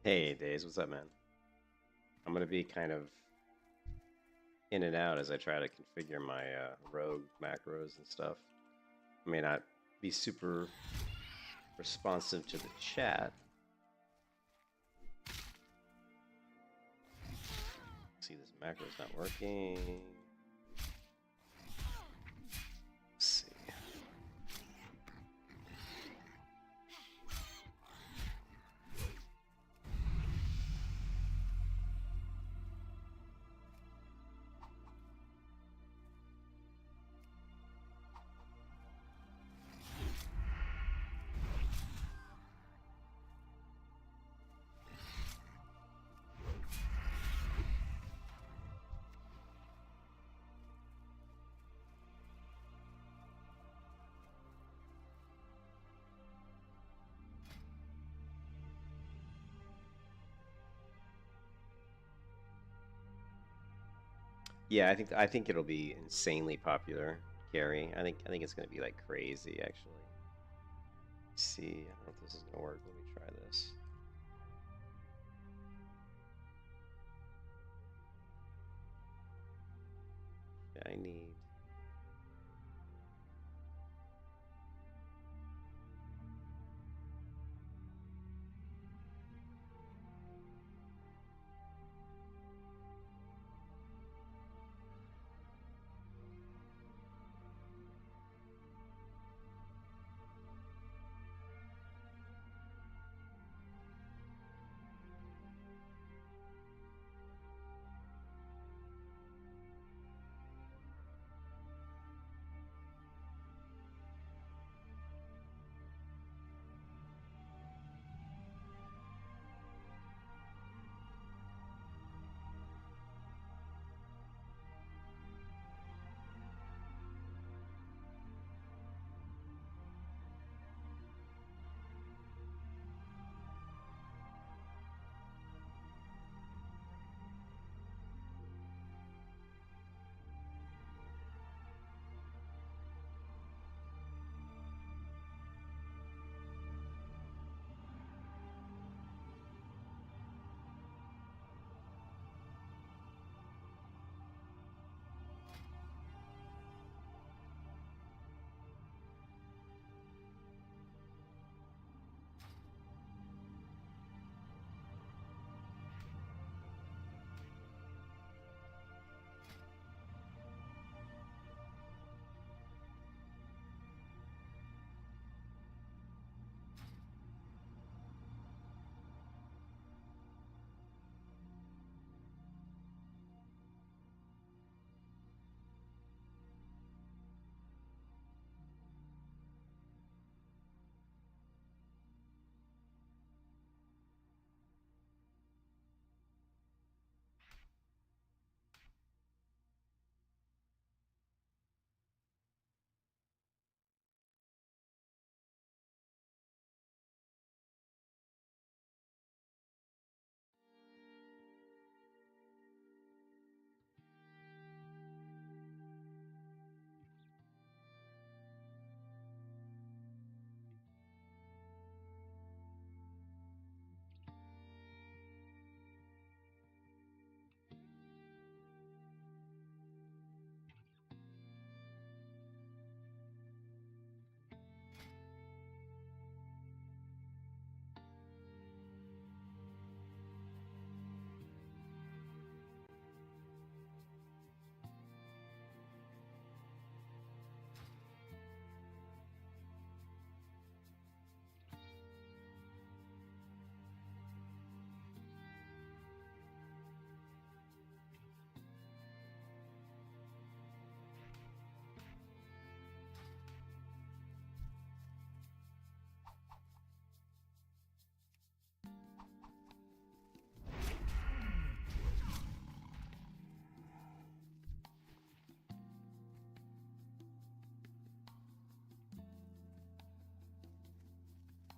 Hey, Days, what's up, man? I'm gonna be kind of in and out as I try to configure my rogue macros and stuff. I may not be super responsive to the chat. See, this macro's not working. Let's see. Yeah, I think it'll be insanely popular carry. I think it's gonna be like crazy actually. Let's see, I don't know if this is gonna work. Let me try this. Yeah, I need.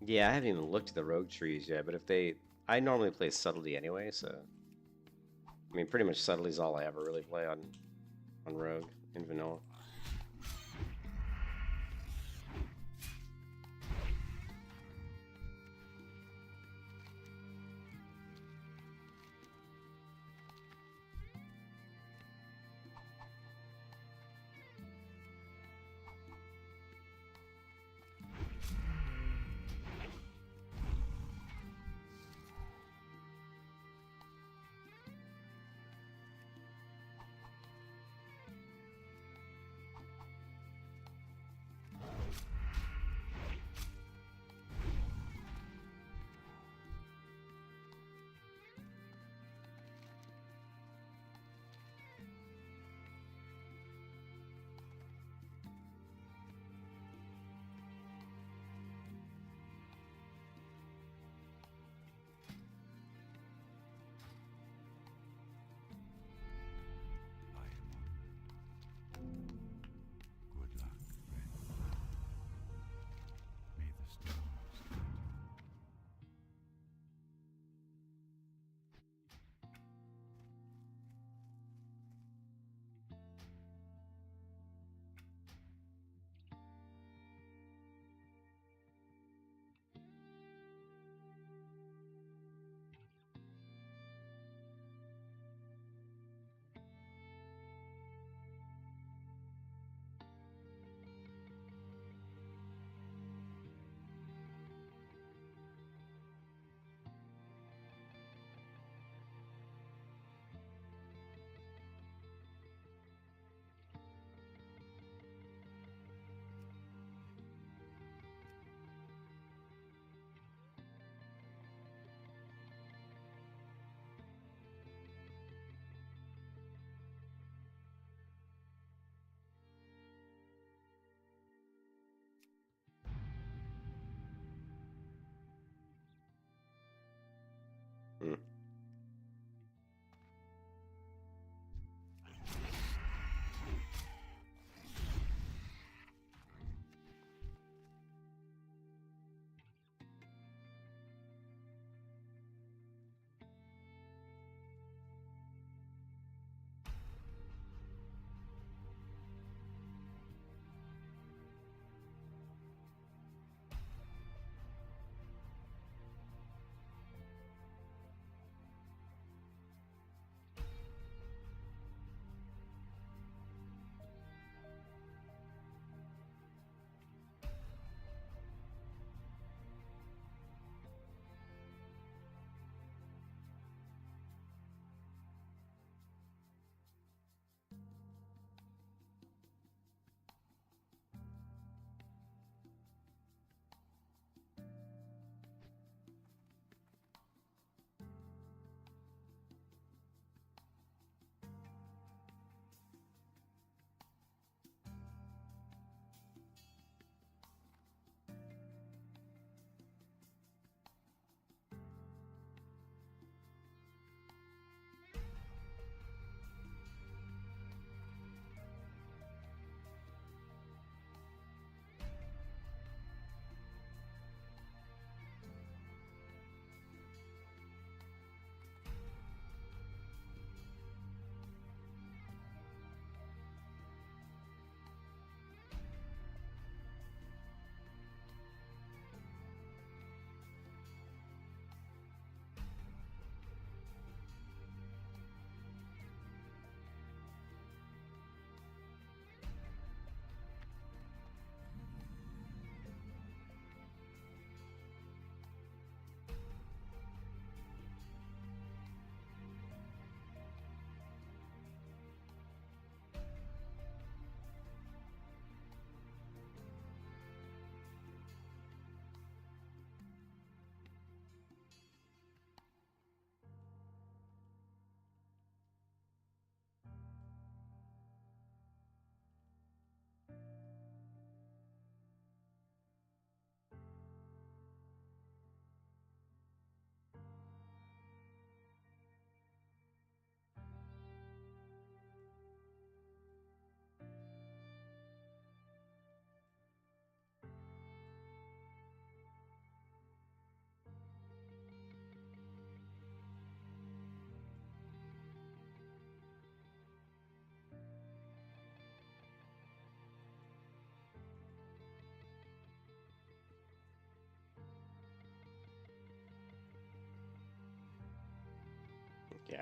Yeah, I haven't even looked at the rogue trees yet, but if they, I normally play subtlety anyway, so I mean, pretty much subtlety is all I ever really play on rogue in vanilla.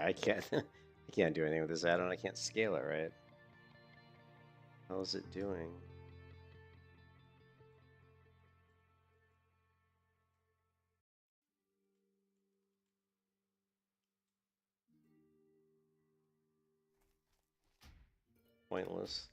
I can't. I can't do anything with this add-on. I can't scale it, right? How is it doing? Pointless.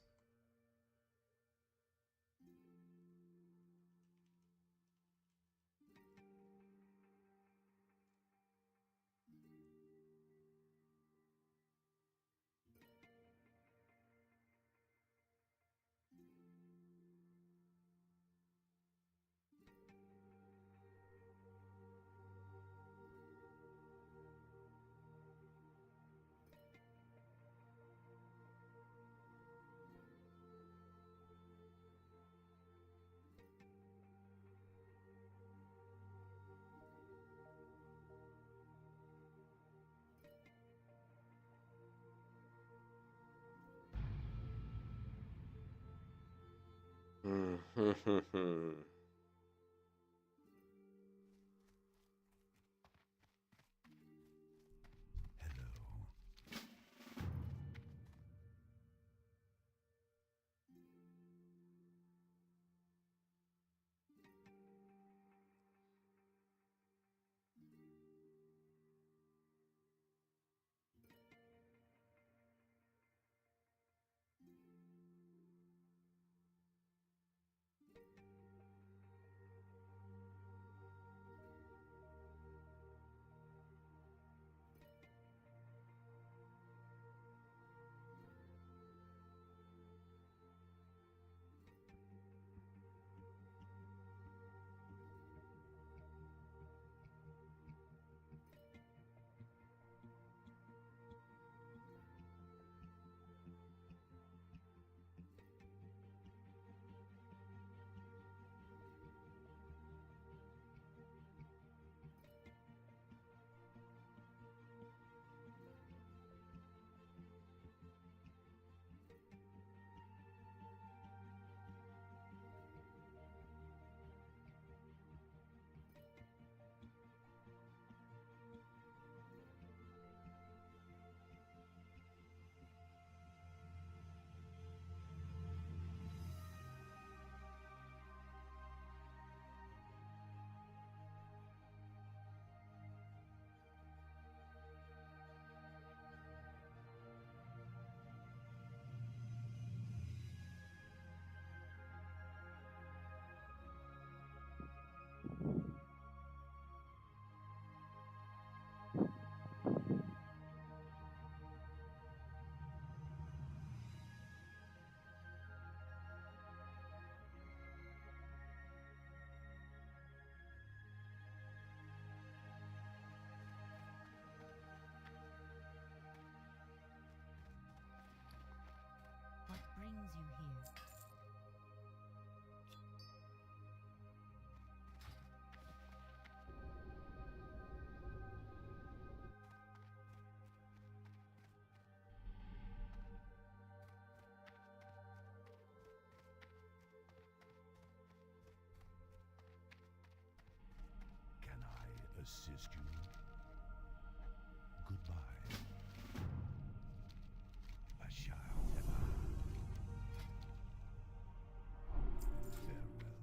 What brings you here? Can I assist you? Goodbye. I shall never. Farewell.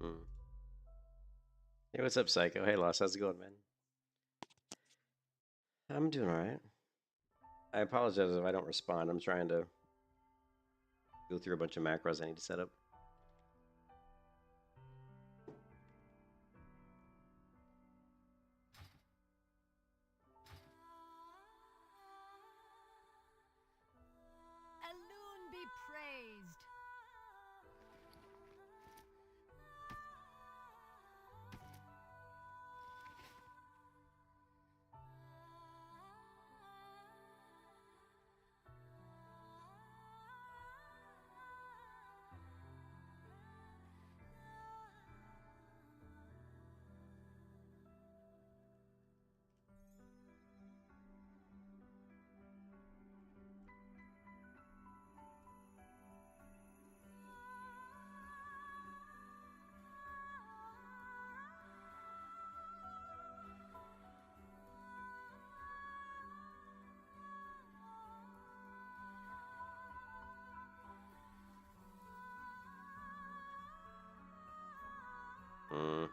Hmm. Hey, what's up, Psycho? Hey, Lost. How's it going, man? I'm doing alright. I apologize if I don't respond. I'm trying to go through a bunch of macros I need to set up. Alone be praised. Hmm.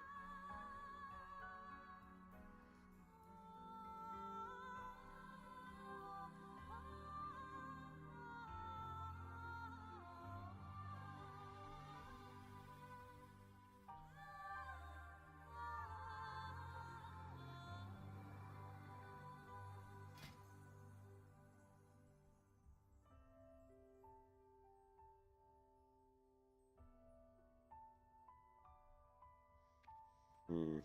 Hmm.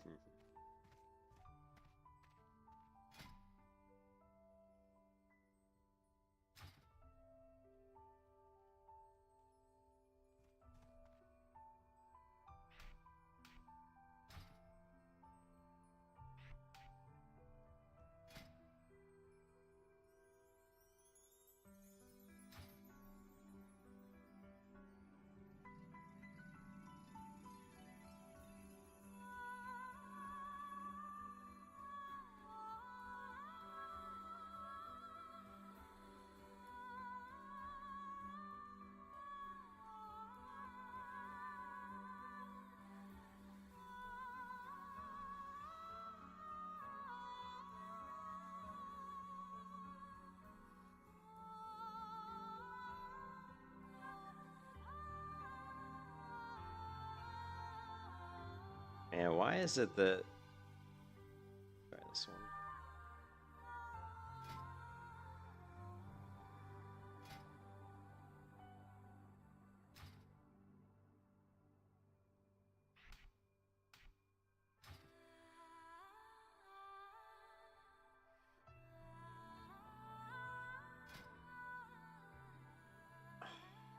Man, why is it that... Try this one.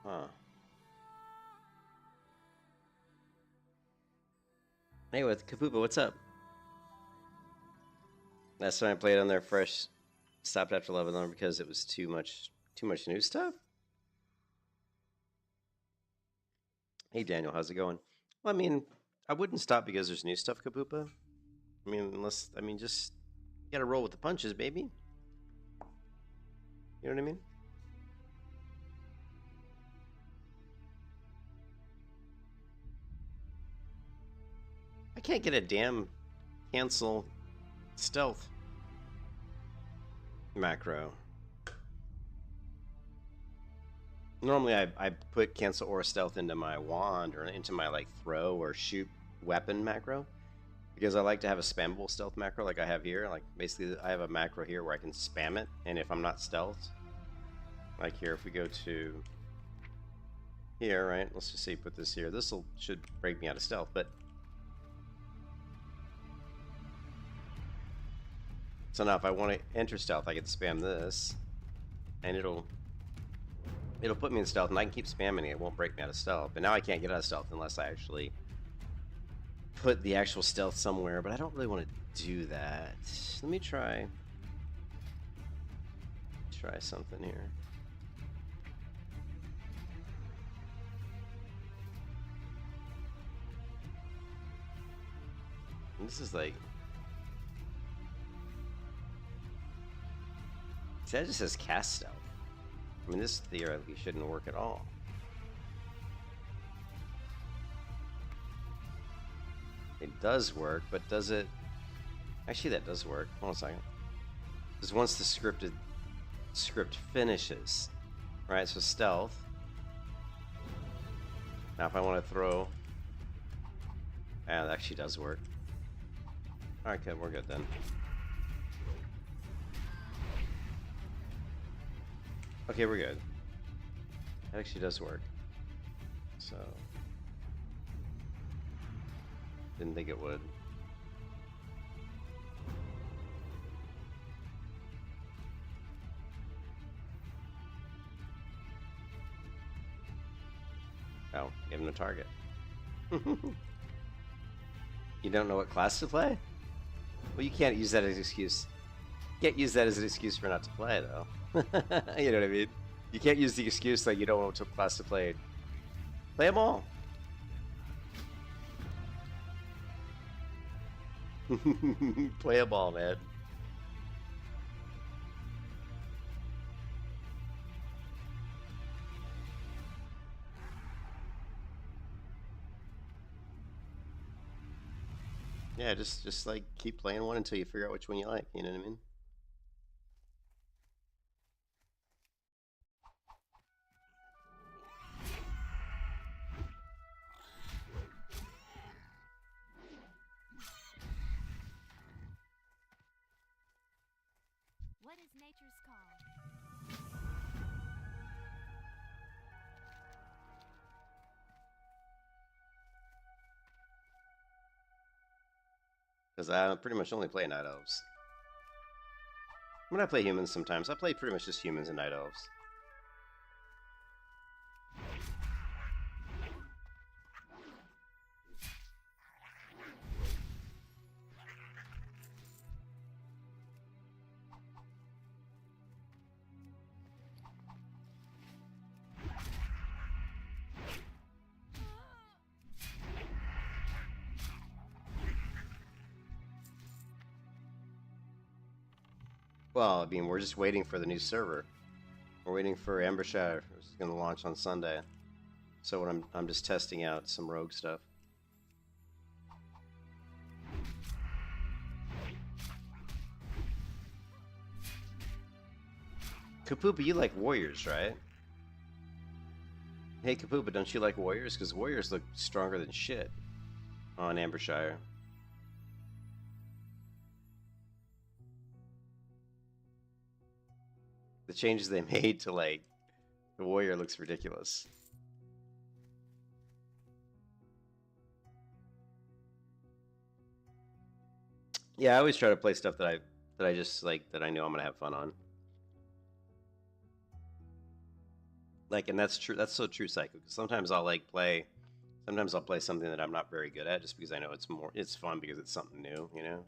Huh. Hey, with Kapupa, what's up? Last time I played on there fresh, stopped after level 11 because it was too much new stuff. Hey Daniel, how's it going? Well, I mean, I wouldn't stop because there's new stuff, Kapupa. I mean, just you gotta roll with the punches, baby. You know what I mean? I can't get a damn cancel stealth macro. Normally I put cancel or stealth into my wand or into my like throw or shoot weapon macro because I like to have a spammable stealth macro like I have here. Like basically I have a macro here where I can spam it, and if I'm not stealth, like here, if we go to here, right? Let's just say put this here. Should break me out of stealth, but so now if I want to enter stealth, I can spam this, and it'll put me in stealth, and I can keep spamming it. It won't break me out of stealth. But now I can't get out of stealth unless I actually put the actual stealth somewhere. But I don't really want to do that. Let me try something here. And this is like... See, that just says cast stealth. I mean, this theoretically shouldn't work at all. does work, but does it... Actually, that does work. Hold on a second. Because once the script finishes, right? So stealth. Now, if I want to throw... that actually does work. Alright, okay, we're good then. Okay, we're good. That actually does work. So... Didn't think it would. Oh, give him a target. You don't know what class to play? Well, you can't use that as an excuse. You can't use that as an excuse for not to play, though. You know what I mean? You can't use the excuse that you don't know what class to play. Play them all. Play them all, man. Yeah, just like keep playing one until you figure out which one you like, you know what I mean? What is nature's call? Because I pretty much only play Night Elves. When I play humans sometimes, I play pretty much just humans and Night Elves. Well, I mean, we're just waiting for the new server. We're waiting for AMBERSHIRE, which is going to launch on Sunday. So when I'm just testing out some rogue stuff. Kapupa, you like warriors, right? Hey Kapupa, don't you like warriors? Because warriors look stronger than shit on AMBERSHIRE. The changes they made to, like, the warrior looks ridiculous. Yeah, I always try to play stuff that I just like, that I know I'm gonna have fun on. Like, and that's true. That's so true, Psycho. Because sometimes I'll play something that I'm not very good at, just because I know it's fun because it's something new, you know.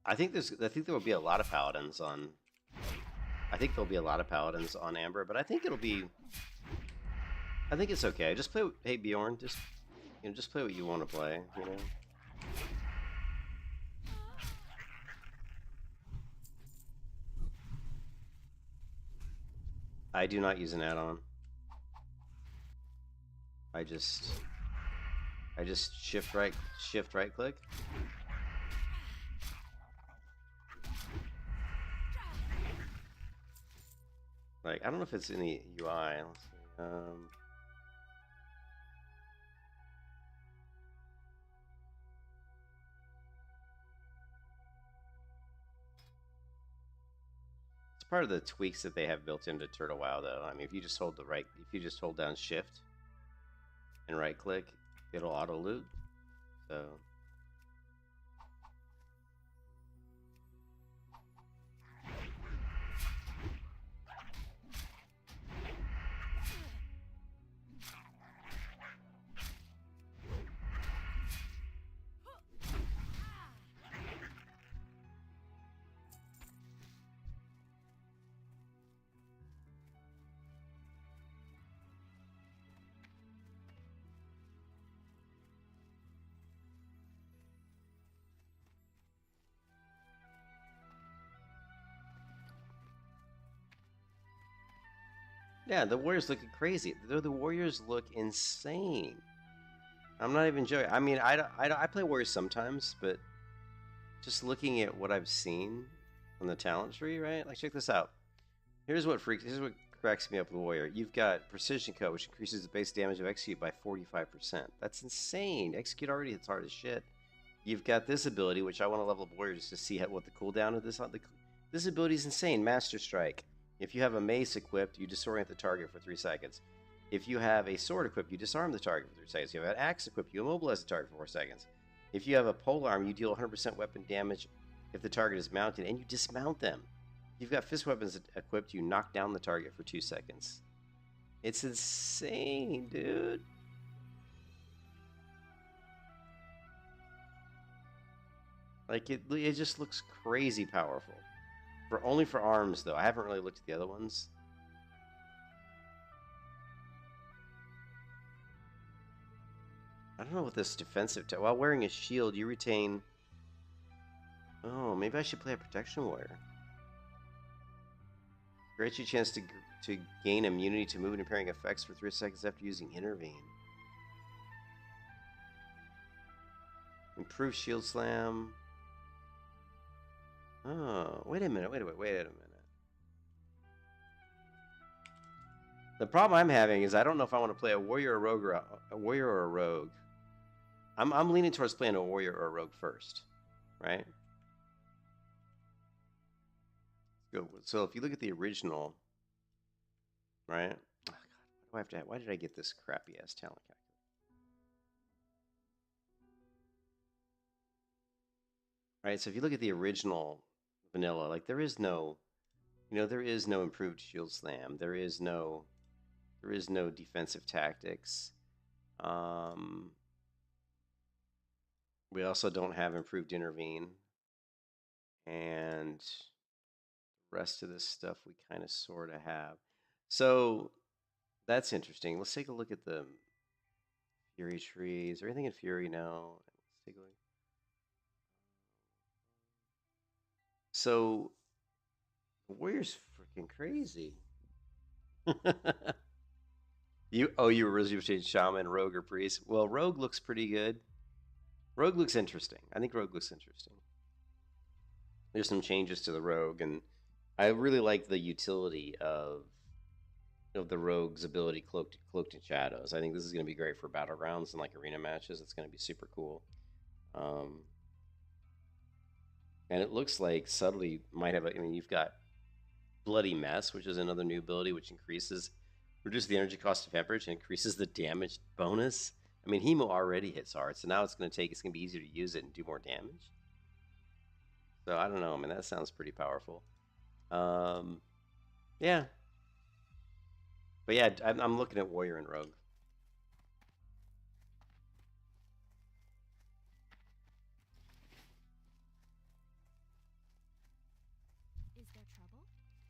I think there will be a lot of paladins on. I think there'll be a lot of paladins on Amber, but I think it's okay. Just play. Hey Bjorn, just play what you want to play. You know. I do not use an add-on. I just shift right click. Like, I don't know if it's in the UI. Let's see. It's part of the tweaks that they have built into Turtle WoW, though. I mean, if you just hold down Shift and right click, it'll auto loot. So. Yeah, the Warriors looking crazy. The Warriors look insane. I'm not even joking. I mean, I play Warriors sometimes, but just looking at what I've seen on the talent tree, right? Like, check this out. Here's what cracks me up with Warrior. You've got Precision Cut, which increases the base damage of Execute by 45%. That's insane. Execute already hits hard as shit. You've got this ability, which I want to level up Warrior just to see what the cooldown of this. This ability is insane. Master Strike. If you have a mace equipped, you disorient the target for 3 seconds. If you have a sword equipped, you disarm the target for 3 seconds. If you have an axe equipped, you immobilize the target for 4 seconds. If you have a polearm, you deal 100% weapon damage if the target is mounted, and you dismount them. If you've got fist weapons equipped, you knock down the target for 2 seconds. It's insane, dude. Like, it just looks crazy powerful. Only for arms, though. I haven't really looked at the other ones. I don't know what this defensive... While wearing a shield, you retain... Oh, maybe I should play a protection warrior. Grants you a chance to gain immunity to movement impairing effects for 3 seconds after using Intervene. Improve shield slam. Oh, wait a minute. The problem I'm having is I don't know if I want to play a warrior or a rogue. I'm leaning towards playing a warrior or a rogue first, right? So if you look at the original, right? Oh, God, why did I get this crappy ass talent calculator? Right, so if you look at the original vanilla, like there is no improved shield slam. There is no defensive tactics. We also don't have improved intervene, and the rest of this stuff we kind of sort of have. So that's interesting. Let's take a look at the Fury tree. Is there anything in Fury now? Let's take a look. So the Warrior's freaking crazy. you were originally between Shaman, Rogue, or Priest. Well, Rogue looks pretty good. Rogue looks interesting. I think Rogue looks interesting. There's some changes to the Rogue, and I really like the utility of the Rogue's ability cloaked in shadows. I think this is going to be great for battlegrounds and like arena matches. It's going to be super cool. And it looks like subtly might have you've got Bloody Mess, which is another new ability which reduces the energy cost of Emperage and increases the damage bonus. I mean, Hemo already hits hard, so now it's going to be easier to use it and do more damage. So I don't know. I mean, that sounds pretty powerful. Yeah. But yeah, I'm looking at Warrior and Rogue. Is there trouble?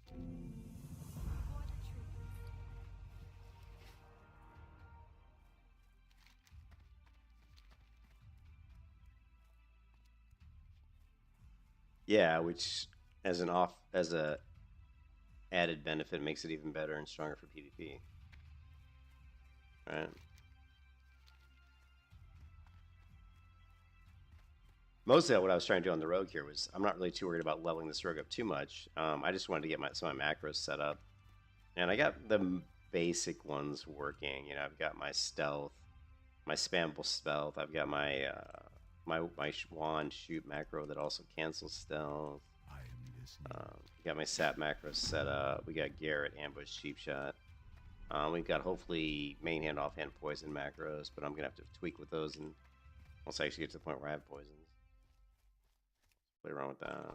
For the truth. Yeah, which as a added benefit makes it even better and stronger for PvP. Right. Mostly what I was trying to do on the Rogue here was I'm not really too worried about leveling this Rogue up too much. I just wanted to get some of my macros set up And I got the basic ones working. You know, I've got my stealth, my spammable stealth. I've got my my wand shoot macro that also cancels stealth. I am listening. Got my sap macro set up. We got Garrett ambush cheap shot. We've got hopefully main hand offhand poison macros, but I'm gonna have to tweak with those and once I actually get to the point where I have poisons. Play around with that.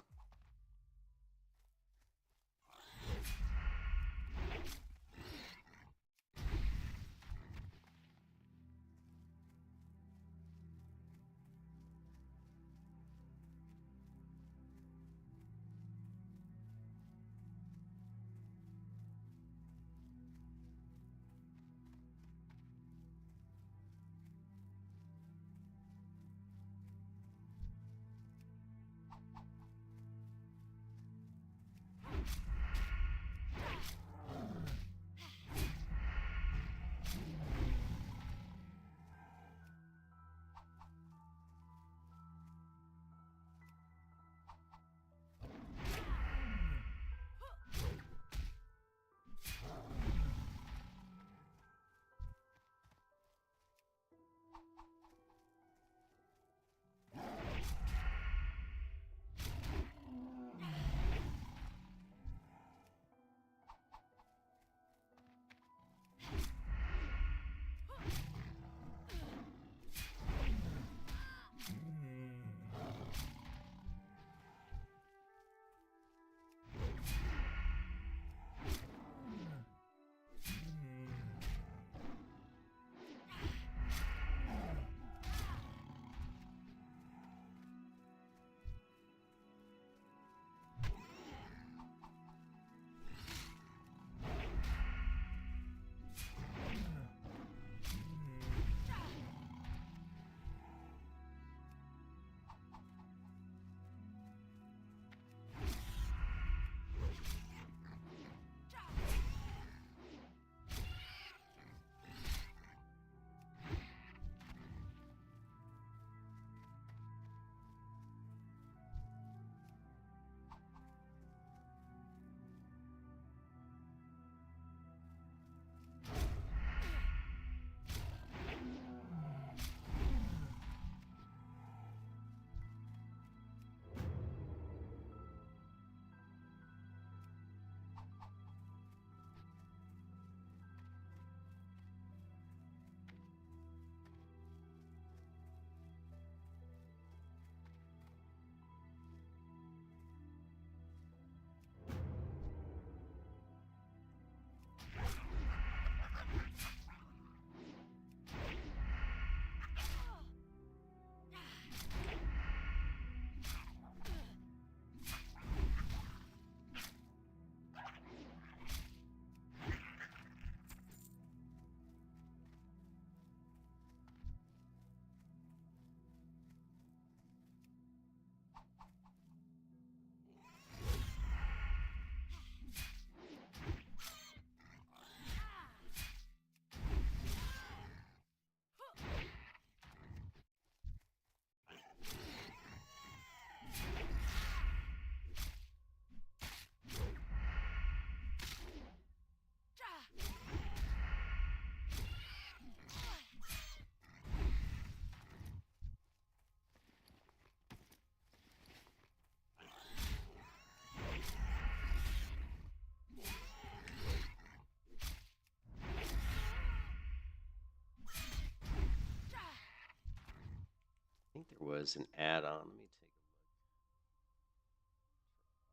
I think there was an add-on.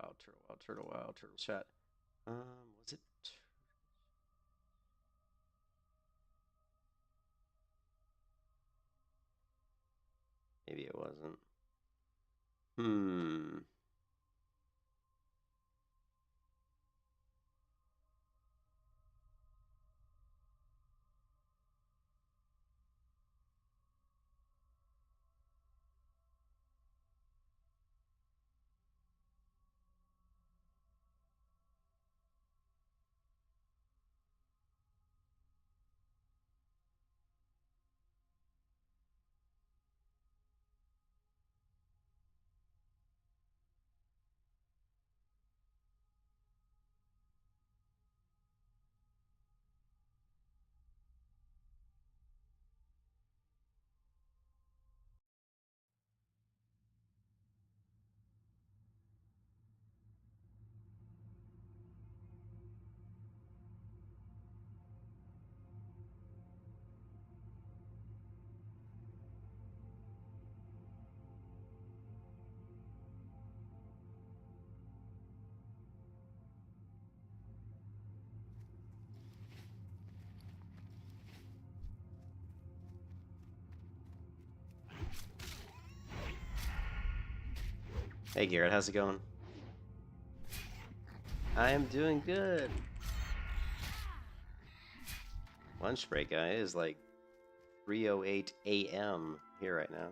Let me take a look. Wild turtle shot. Was it? Maybe it wasn't. Hmm. Hey Garrett, how's it going? I am doing good. Lunch break, guy. It is like 3:08 a.m. here right now.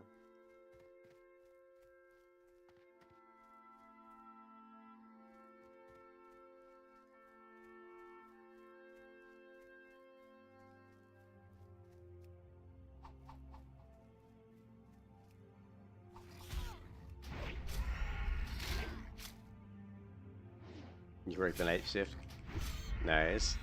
You work the night shift? Nice.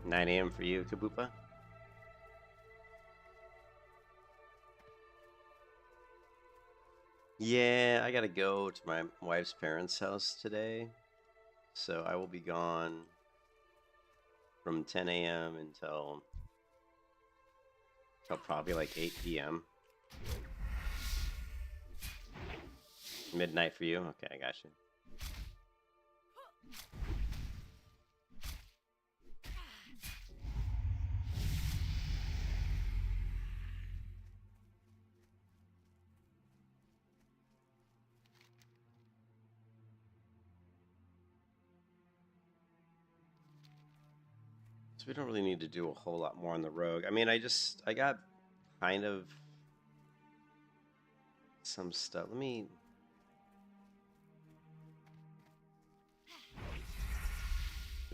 Nine a.m. for you, Kabupa? Yeah, I gotta go to my wife's parents' house today. So I will be gone from 10 a.m. until probably like 8 p.m. Midnight for you? Okay, I got you. So we don't really need to do a whole lot more on the rogue. I mean, I got kind of some stuff. It'd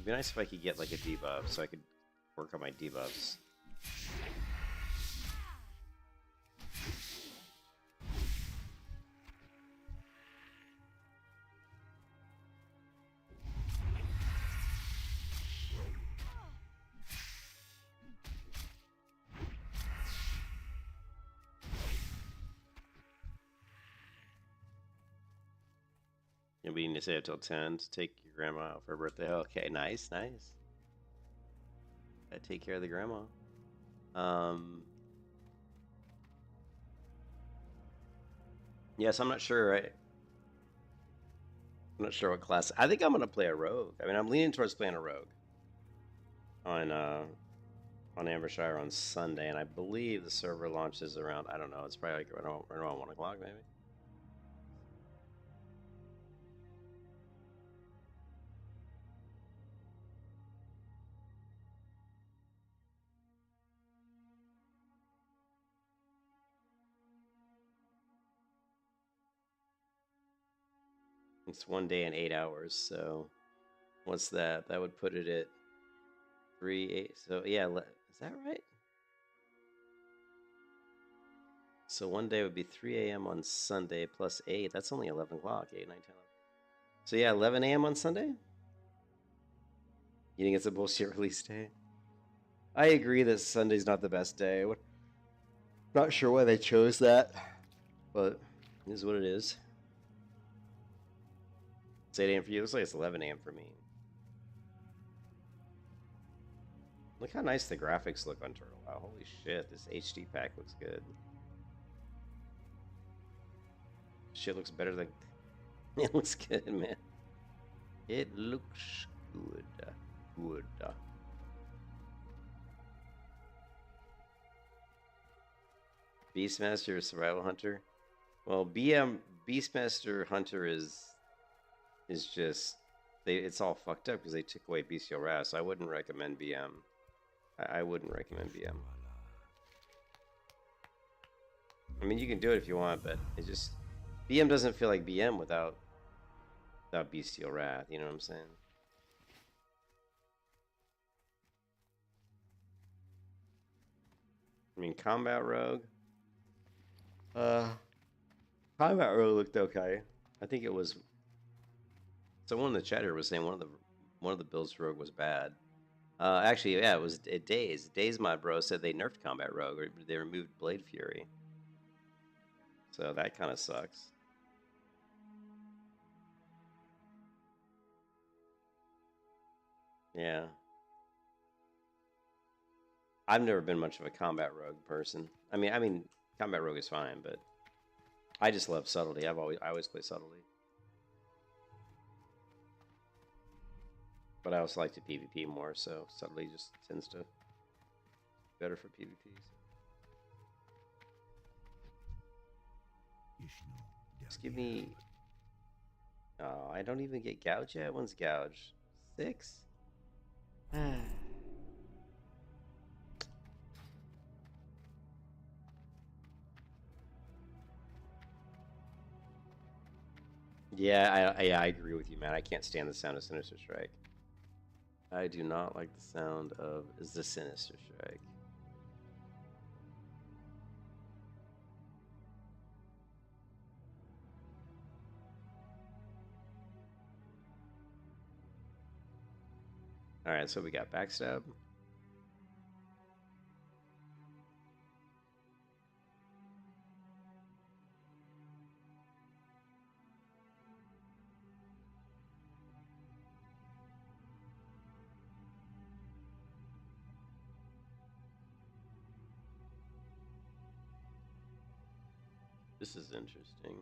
be nice if I could get like a debuff so I could work on my debuffs. And we need to stay up till 10 to take your grandma out for her birthday. Okay, nice, nice. Gotta take care of the grandma. Yes, I'm not sure. I'm not sure what class. I think I'm gonna play a rogue. I mean, I'm leaning towards playing a rogue on AMBERSHIRE on Sunday, and I believe the server launches around. I don't know. It's probably like around 1 o'clock, maybe. It's 1 day and 8 hours. So what's that? That would put it at 3 8. So yeah, is that right? So 1 day would be 3 a.m. on Sunday plus 8. That's only 11 o'clock. 8, 9, 10, 11. So yeah, 11 a.m. on Sunday? You think it's a bullshit release day? I agree that Sunday's not the best day. Not sure why they chose that, but it is what it is. It's 8 a.m. for you. It looks like it's 11 a.m. for me. Look how nice the graphics look on Turtle. Wow, holy shit, this HD pack looks good. Shit looks better than... It looks good, man. It looks good. Good. Beastmaster or Survival Hunter? Well, Beastmaster Hunter is just... it's all fucked up because they took away Bestial Wrath, so I wouldn't recommend BM. I wouldn't recommend BM. I mean, you can do it if you want, but it just... BM doesn't feel like BM without Bestial Wrath, you know what I'm saying? I mean, Combat Rogue... Combat Rogue looked okay. I think it was... Someone in the chat here was saying one of the builds for Rogue was bad. Actually, yeah, it was Days. Days, my bro, said they nerfed Combat Rogue. Or they removed Blade Fury. So that kind of sucks. Yeah. I've never been much of a combat rogue person. I mean, combat rogue is fine, but I just love subtlety. I always play subtlety. But I also like to PvP more, so subtlety just tends to be better for PvPs. Just give me. Oh, I don't even get gouge yet. When's gouge? 6? Yeah, I agree with you, man. I can't stand the sound of Sinister Strike. I do not like the sound of the Sinister Strike. All right, so we got backstab. This is interesting.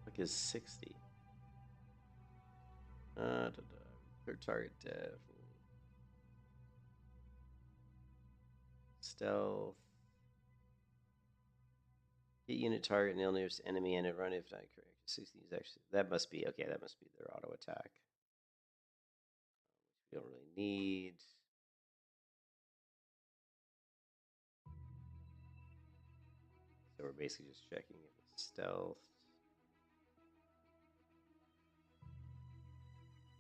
Look, is 60. Clear target def. Stealth. Hit unit target, nail nearest enemy, and it run if not correct. 60 is actually that must be okay. That must be their auto attack. We don't really need. So we're basically just checking if it's stealth.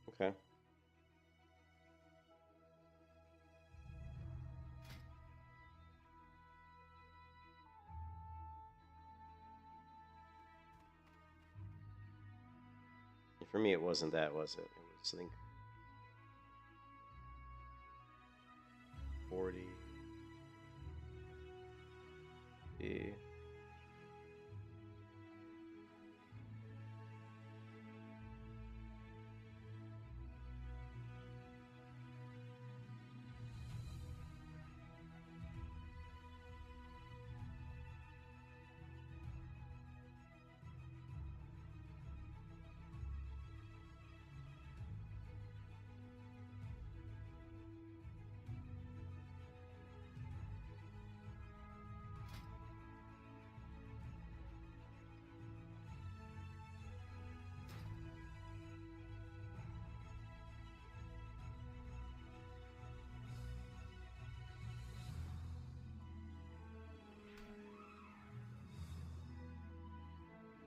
Okay. And for me, it wasn't that, was it? It was, I think, 40. Yeah.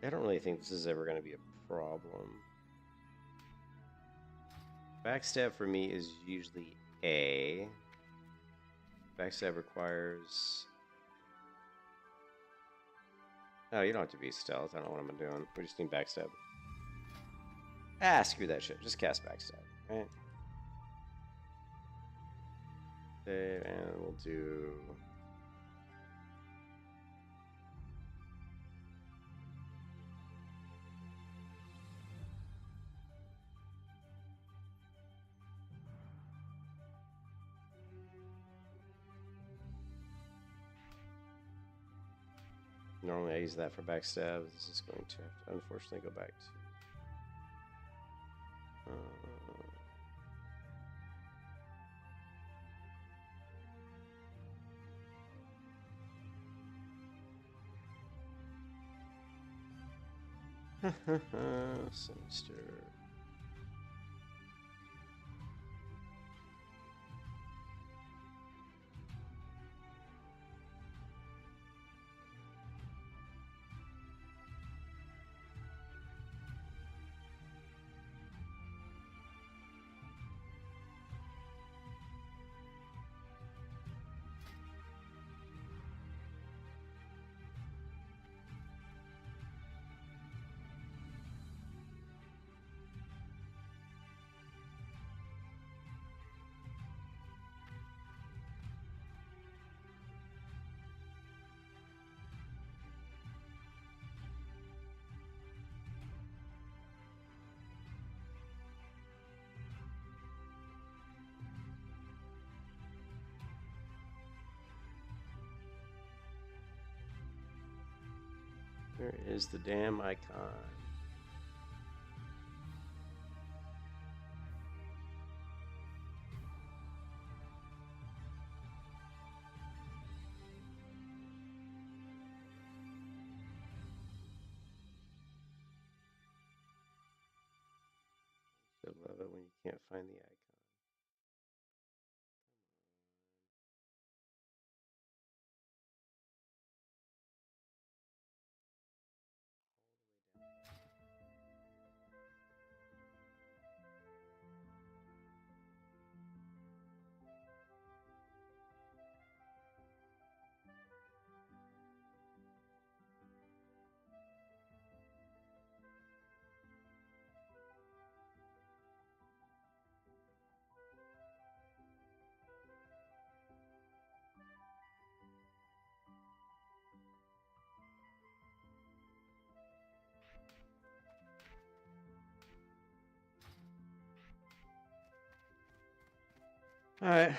I don't really think this is ever going to be a problem. Backstab for me is usually A. Backstab requires... Oh, you don't have to be stealth. I don't know what I'm doing. We just need backstab. Ah, screw that shit. Just cast backstab, right? Okay, and we'll do... Normally I use that for backstab. This is going to have to unfortunately go back to... Sinister. Where is the damn icon? I love it when you can't find the icon. All right.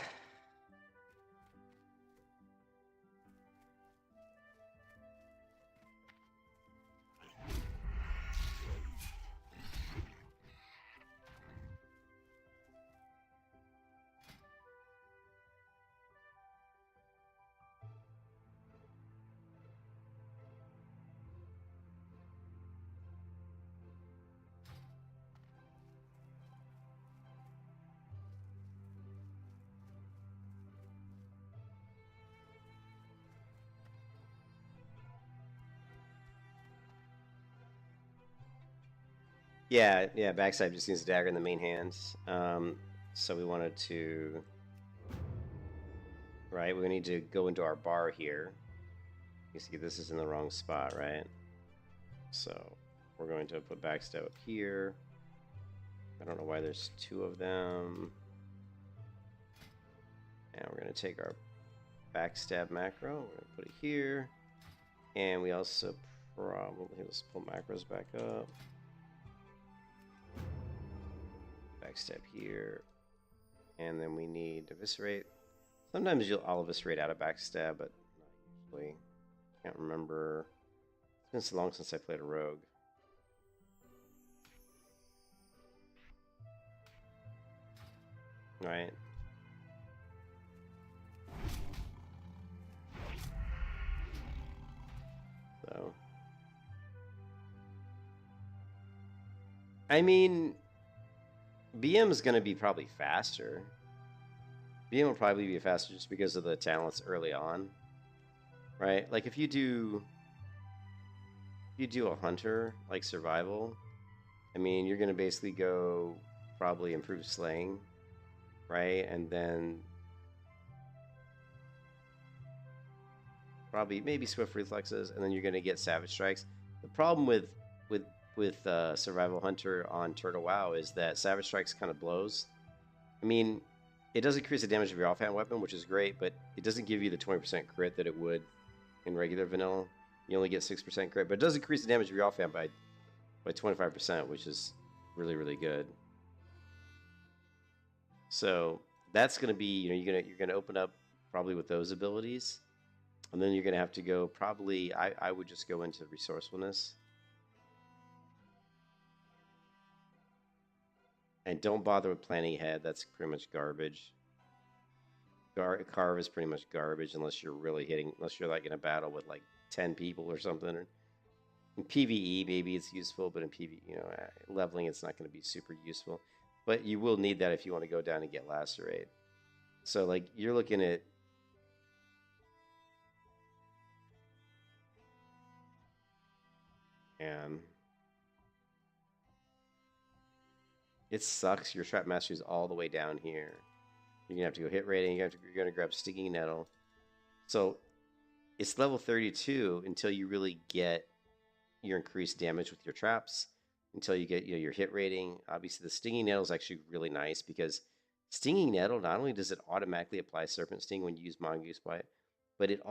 Yeah, yeah, backside just needs a dagger in the main hand. So we wanted to, right, we need to go into our bar here. You see this is in the wrong spot, right? So we're going to put backstab up here. I don't know why there's two of them. And we're going to take our backstab macro. We're going to put it here. And we also probably, let's pull macros back up. Backstab here. And then we need eviscerate. Sometimes I'll eviscerate out of backstab, but not usually. Can't remember. It's been so long since I played a rogue. Right. So, I mean, BM is going to be probably faster. BM will probably be faster just because of the talents early on, right? Like if you do a hunter like survival, I mean, you're going to basically go probably improve slaying, right? And then probably maybe swift reflexes, and then you're going to get savage strikes. The problem with survival hunter on Turtle WoW is that savage strikes kind of blows. I mean, it does increase the damage of your offhand weapon, which is great, but it doesn't give you the 20% crit that it would in regular vanilla. You only get 6% crit, but it does increase the damage of your offhand by 25%, which is really, really good. So that's going to be, you're gonna open up probably with those abilities, and then you're going to have to go probably. I would just go into resourcefulness. And don't bother with planning ahead. That's pretty much garbage. Carve is pretty much garbage unless you're like in a battle with like 10 people or something. In PvE, maybe it's useful, but in PvE, leveling, it's not going to be super useful. But you will need that if you want to go down and get lacerate. So like you're looking at. And it sucks. Your trap mastery is all the way down here. You're gonna have to go hit rating. You're gonna grab stinging nettle. So it's level 32 until you really get your increased damage with your traps. Until you get your hit rating. Obviously, the stinging nettle is actually really nice because stinging nettle not only does it automatically apply serpent sting when you use mongoose bite, but it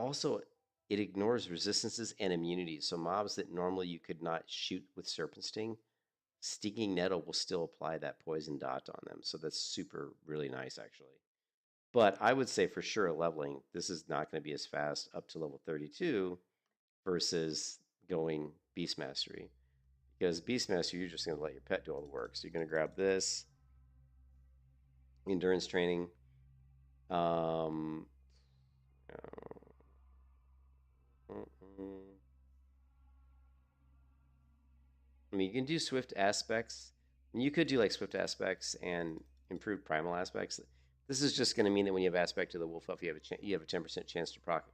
ignores resistances and immunities. So mobs that normally you could not shoot with serpent sting, stinging nettle will still apply that poison dot on them. So that's super really nice actually. But I would say for sure leveling, this is not going to be as fast up to level 32 versus going Beast Mastery. Because Beast Mastery, you're just going to let your pet do all the work. So you're going to grab this, endurance training. Um, I mean, you can do swift aspects. You could do like swift aspects and improved primal aspects. This is just going to mean that when you have aspect to the wolf elf, you have a 10% chance to proc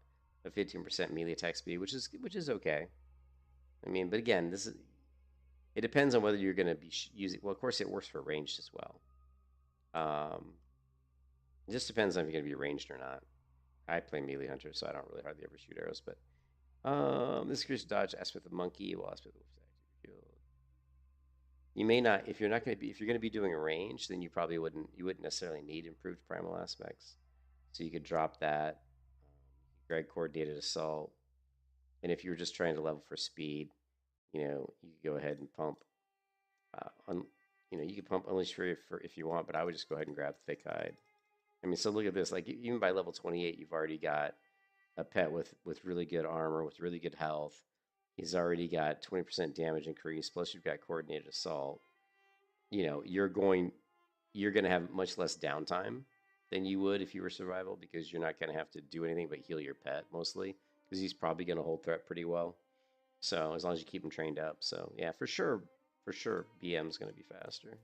a 15% melee attack speed, which is okay. I mean, but again, it depends on whether you're going to be using. Well, of course, it works for ranged as well. It just depends on if you're going to be ranged or not. I play melee hunter, so I don't really hardly ever shoot arrows. But this creature dodge aspect of the monkey will aspect the wolf's active. You may not, if you're going to be doing a range, then you wouldn't necessarily need improved primal aspects. So you could drop that, grab coordinated assault, and if you were just trying to level for speed, you could go ahead and pump. You could pump Unleash Fury if you want, but I would just go ahead and grab Thick Hide. I mean, so look at this. Like even by level 28, you've already got a pet with really good armor, with really good health. He's already got 20% damage increase. Plus, you've got coordinated assault. You're going to have much less downtime than you would if you were survival, because you're not going to have to do anything but heal your pet mostly, because he's probably going to hold threat pretty well. So as long as you keep him trained up. So yeah, for sure, BM's going to be faster.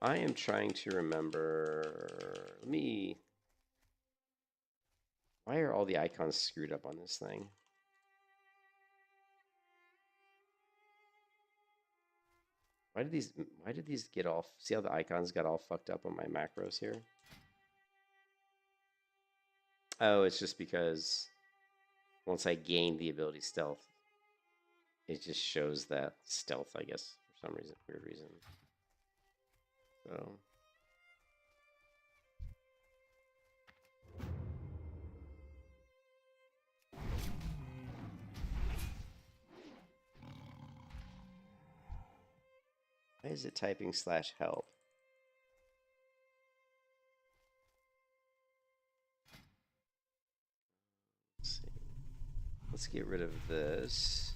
I am trying to remember. Why are all the icons screwed up on this thing? Why did these get all? See how the icons got all fucked up on my macros here? Oh, it's just because once I gained the ability stealth, it just shows that stealth, I guess, for some reason, weird reason. So. Why is it typing /help? Let's see. Let's get rid of this.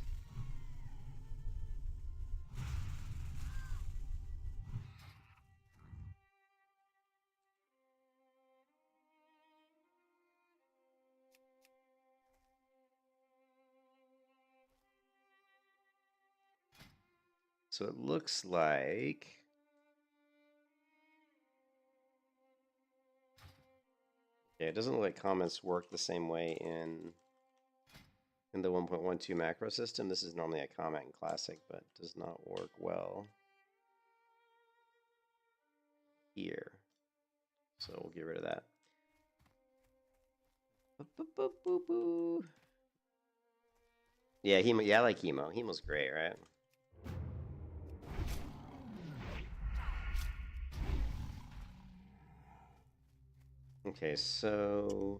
So it looks like it doesn't look like comments work the same way in the 1.12 macro system. This is normally a comment in Classic, but does not work well here. So we'll get rid of that. Yeah, I like Hemo. Hemo's great, right? Okay, so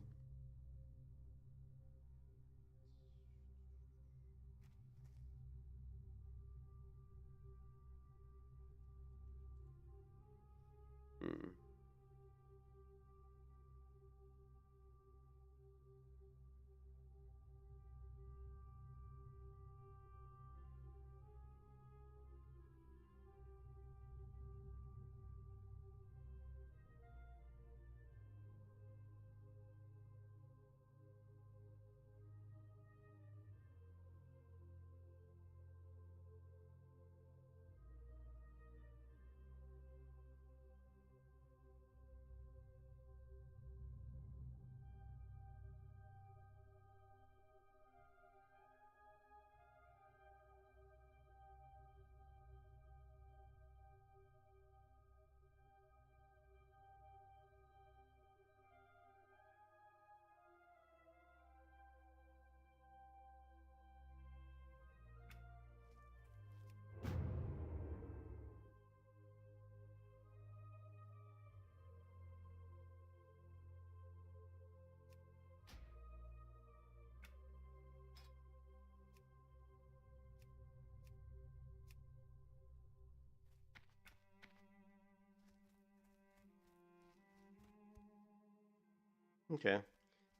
Okay.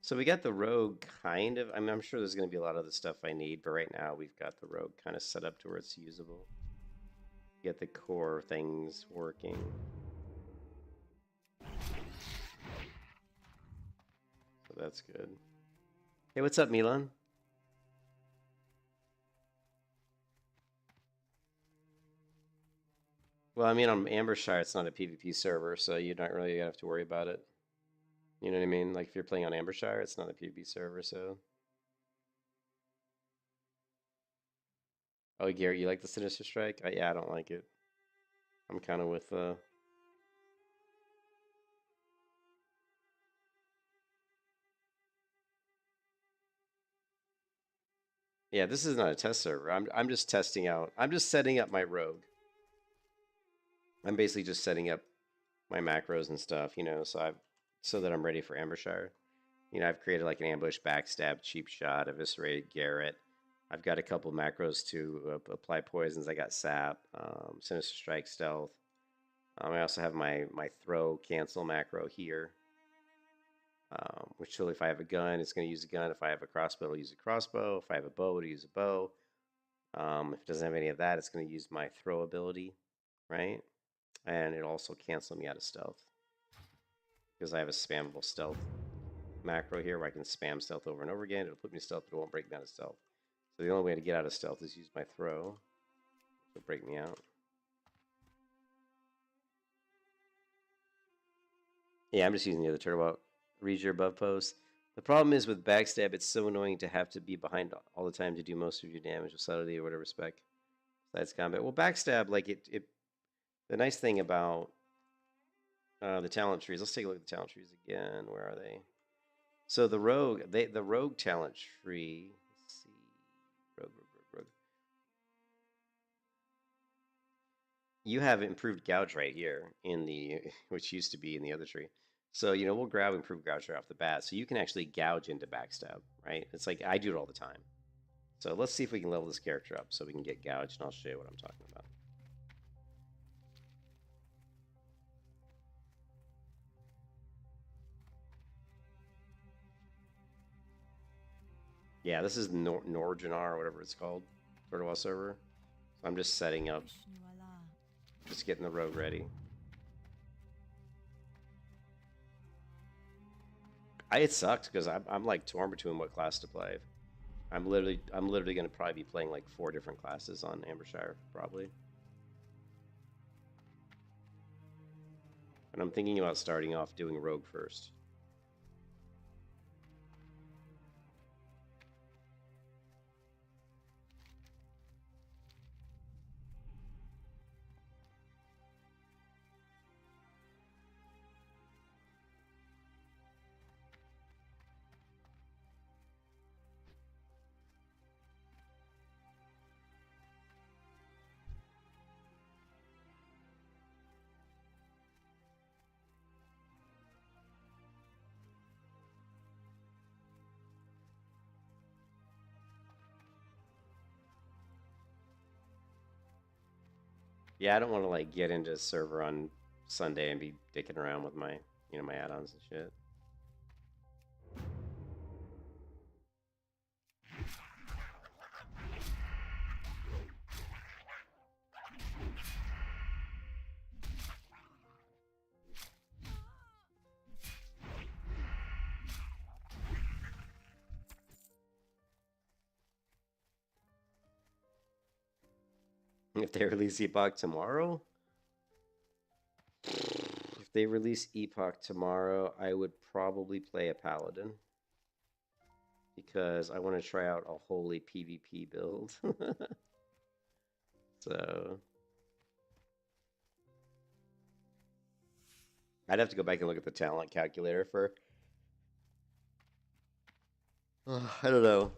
So we got the rogue kind of. I mean, I'm sure there's going to be a lot of the stuff I need, but right now we've got the rogue kind of set up to where it's usable. Get the core things working. So that's good. Hey, what's up, Milan? Well, I mean, on AMBERSHIRE, it's not a PvP server, so you don't really have to worry about it. You know what I mean? Like if you're playing on AMBERSHIRE, it's not a PvP server, so. Oh, Garrett, you like the Sinister Strike? Yeah, I don't like it. I'm kind of with Yeah, this is not a test server. I'm just testing out. I'm just setting up my rogue. I'm basically just setting up my macros and stuff, so that I'm ready for AMBERSHIRE. I've created like an ambush, backstab, cheap shot, eviscerate, Garrett. I've got a couple macros to apply poisons. I got sap, sinister strike, stealth. I also have my throw cancel macro here, which so if I have a gun, it's going to use a gun. If I have a crossbow, it'll use a crossbow. If I have a bow, it'll use a bow. If it doesn't have any of that, it's going to use my throw ability, right? And it'll also cancel me out of stealth because I have a spammable stealth macro here where I can spam stealth over and over again. It'll put me in stealth, but it won't break me out of stealth. So the only way to get out of stealth is use my throw. It'll break me out. Yeah, I'm just using the other turtle out. Read your above post. The problem is with backstab, it's so annoying to have to be behind all the time to do most of your damage with subtlety or whatever spec. Besides combat. Well, backstab, like the nice thing about the talent trees. Let's take a look at the talent trees again. Where are they? So the rogue talent tree. Let's see, rogue. You have improved gouge right here in the which used to be in the other tree. So we'll grab improved gouge right off the bat. So you can actually gouge into backstab, right? It's like I do it all the time. So let's see if we can level this character up so we can get gouge, and I'll show you what I'm talking about. Yeah, this is Norjanar or whatever it's called, Turtle server. So I'm just setting up, just getting the rogue ready. It sucks because I'm like torn between what class to play. I'm literally going to probably be playing like 4 different classes on AMBERSHIRE probably. And I'm thinking about starting off doing rogue first. Yeah, I don't want to like get into a server on Sunday and be dicking around with my, my add-ons and shit. If they release Epoch tomorrow, if they release Epoch tomorrow, I would probably play a Paladin because I want to try out a holy PvP build. So I'd have to go back and look at the talent calculator for. I don't know.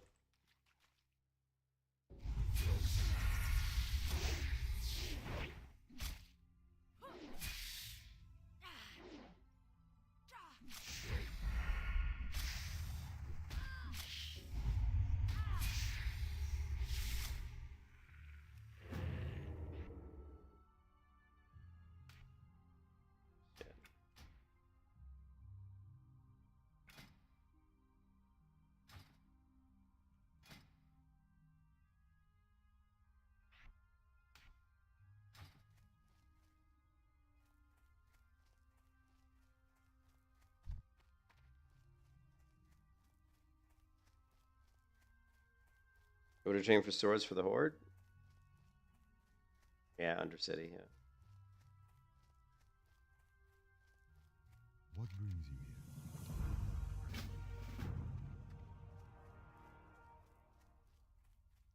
Order chain for swords for the Horde? Yeah, Undercity, yeah. What brings you here?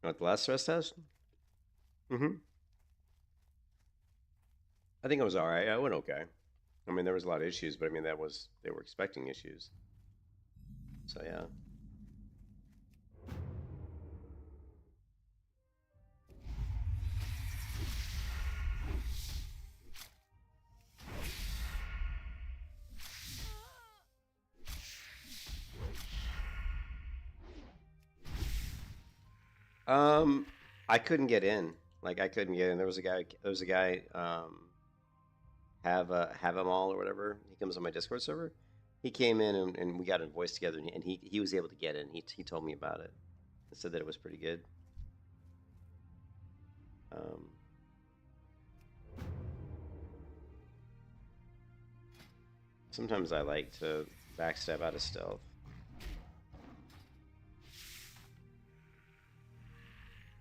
What, the last stress test? Mm-hmm. I think it was alright. I went okay. I mean, there was a lot of issues, but I mean, they were expecting issues. So, yeah. I couldn't get in. Like, I couldn't get in. There was a guy, have him all or whatever. He comes on my Discord server. He came in and we got a voice together, and he was able to get in. He told me about it. He said that it was pretty good. Um, Sometimes I like to backstab out of stealth.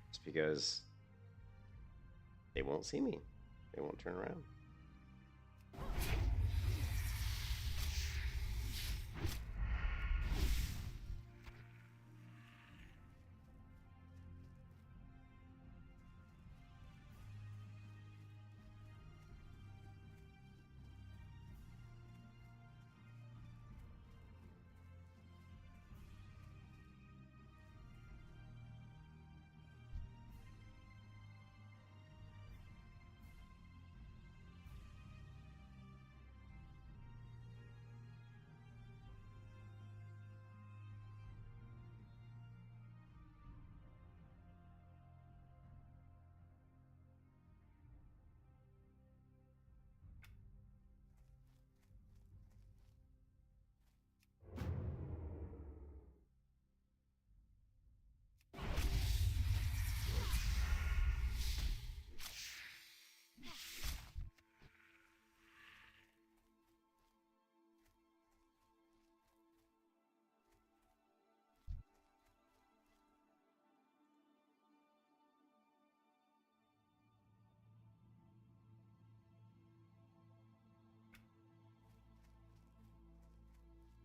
Just because they won't see me. They won't turn around.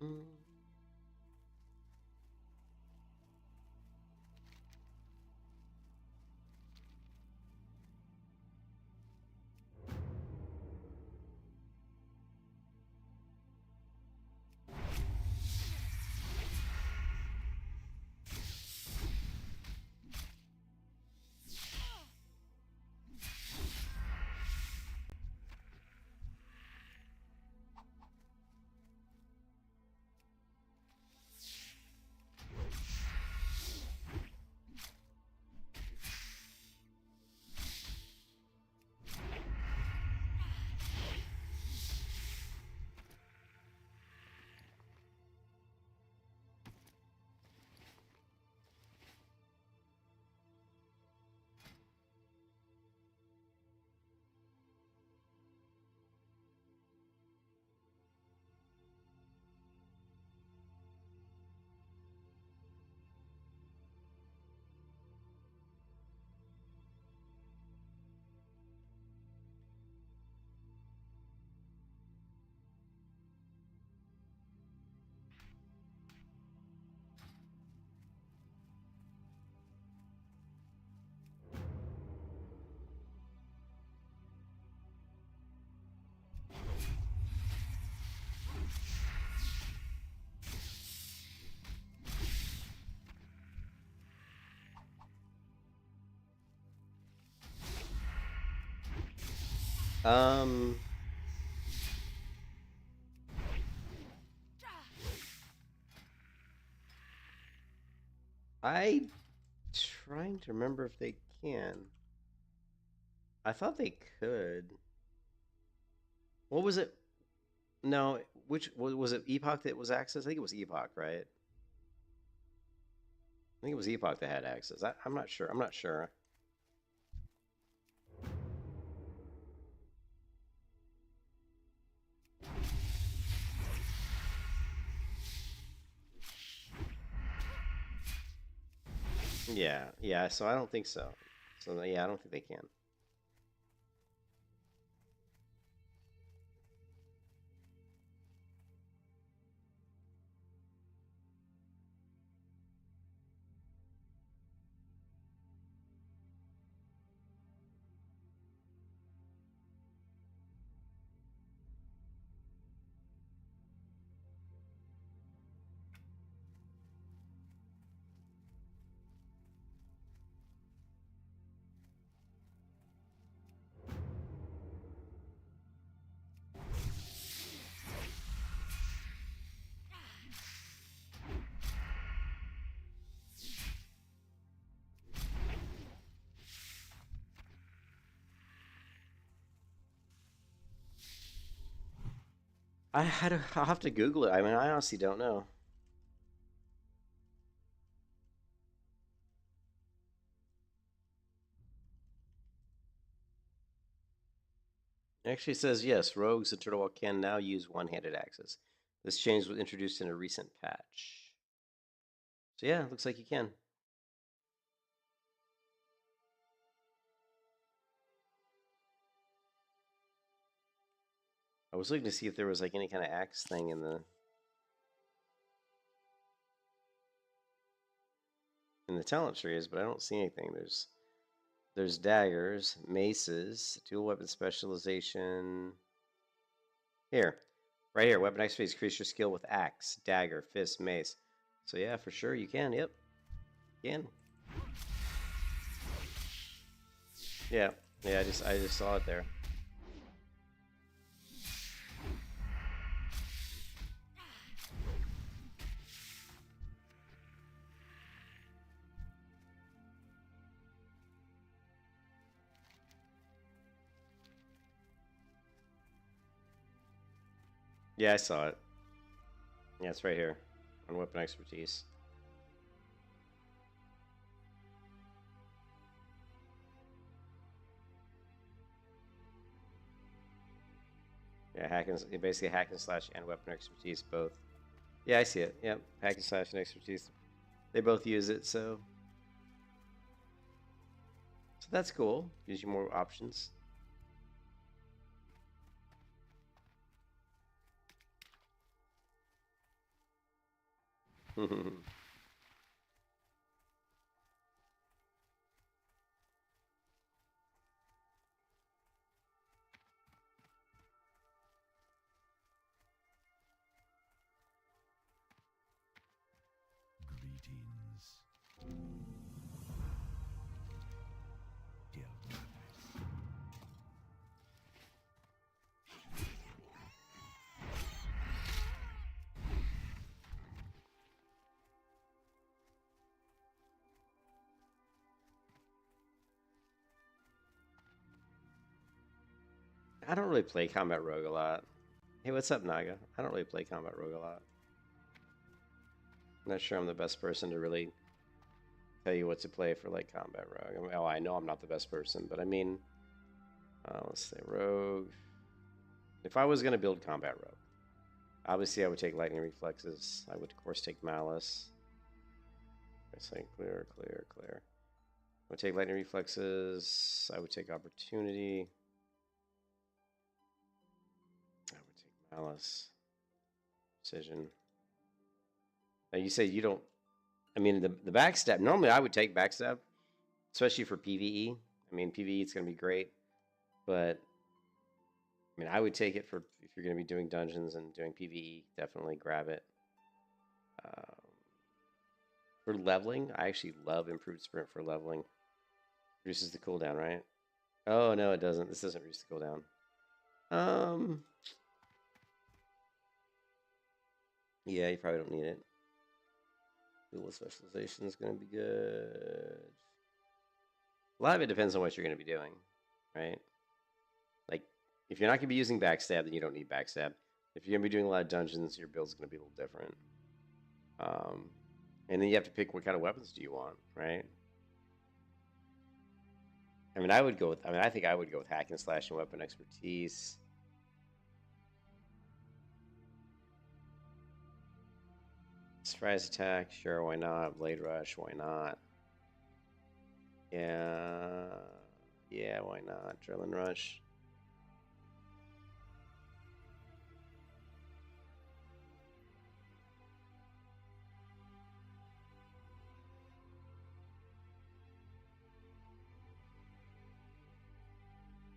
Mm. Um, I trying to remember if they can. I thought they could. What was it? No, which was it? Epoch that was access? I think it was Epoch, right? I think it was Epoch that had access. I'm not sure. I'm not sure. Yeah, yeah. So I don't think so. So yeah, I don't think they can. I'll have to Google it. I mean, I honestly don't know. It actually says yes, rogues in Turtle Walk can now use one-handed axes. This change was introduced in a recent patch. So yeah, looks like you can. I was looking to see if there was like any kind of axe thing in the talent trees, but I don't see anything. There's daggers, maces, dual weapon specialization. Here, right here, weapon expertise increase your skill with axe, dagger, fist, mace. So yeah, for sure you can. Yep, you can. Yeah, yeah. I just saw it there. Yeah, I saw it. Yeah, it's right here on weapon expertise. Yeah, basically hack and slash and weapon expertise both. Yeah, I see it. Yep, hack and slash and expertise. They both use it, so that's cool. Gives you more options. Greetings, dear brothers. I don't really play combat rogue a lot. Hey, what's up, Naga? I don't really play combat rogue a lot. I'm not sure I'm the best person to really tell you what to play for like combat rogue. I mean, oh, I know I'm not the best person, but I mean, let's say rogue. If I was gonna build combat rogue, obviously I would take lightning reflexes. I would of course take malice. I say clear, clear, clear. I would take lightning reflexes. I would take opportunity. I would take malice. Precision. Now you say you don't. I mean, the backstab. Normally, I would take backstab, especially for PVE. I mean, PVE it's going to be great, but I mean, I would take it for if you're going to be doing dungeons and doing PVE. Definitely grab it. Um, for leveling, I actually love improved sprint for leveling. Reduces the cooldown, right? Oh no, it doesn't. This doesn't reduce the cooldown. Yeah, you probably don't need it. Dual specialization is going to be good. A lot of it depends on what you're going to be doing, right? Like, if you're not going to be using backstab, then you don't need backstab. If you're going to be doing a lot of dungeons, your build's going to be a little different. And then you have to pick what kind of weapons do you want, right? I mean, I think I would go with hack and slash and weapon expertise. Surprise attack, sure, why not? Blade rush, why not? Yeah. Yeah, why not? Adrenaline Rush.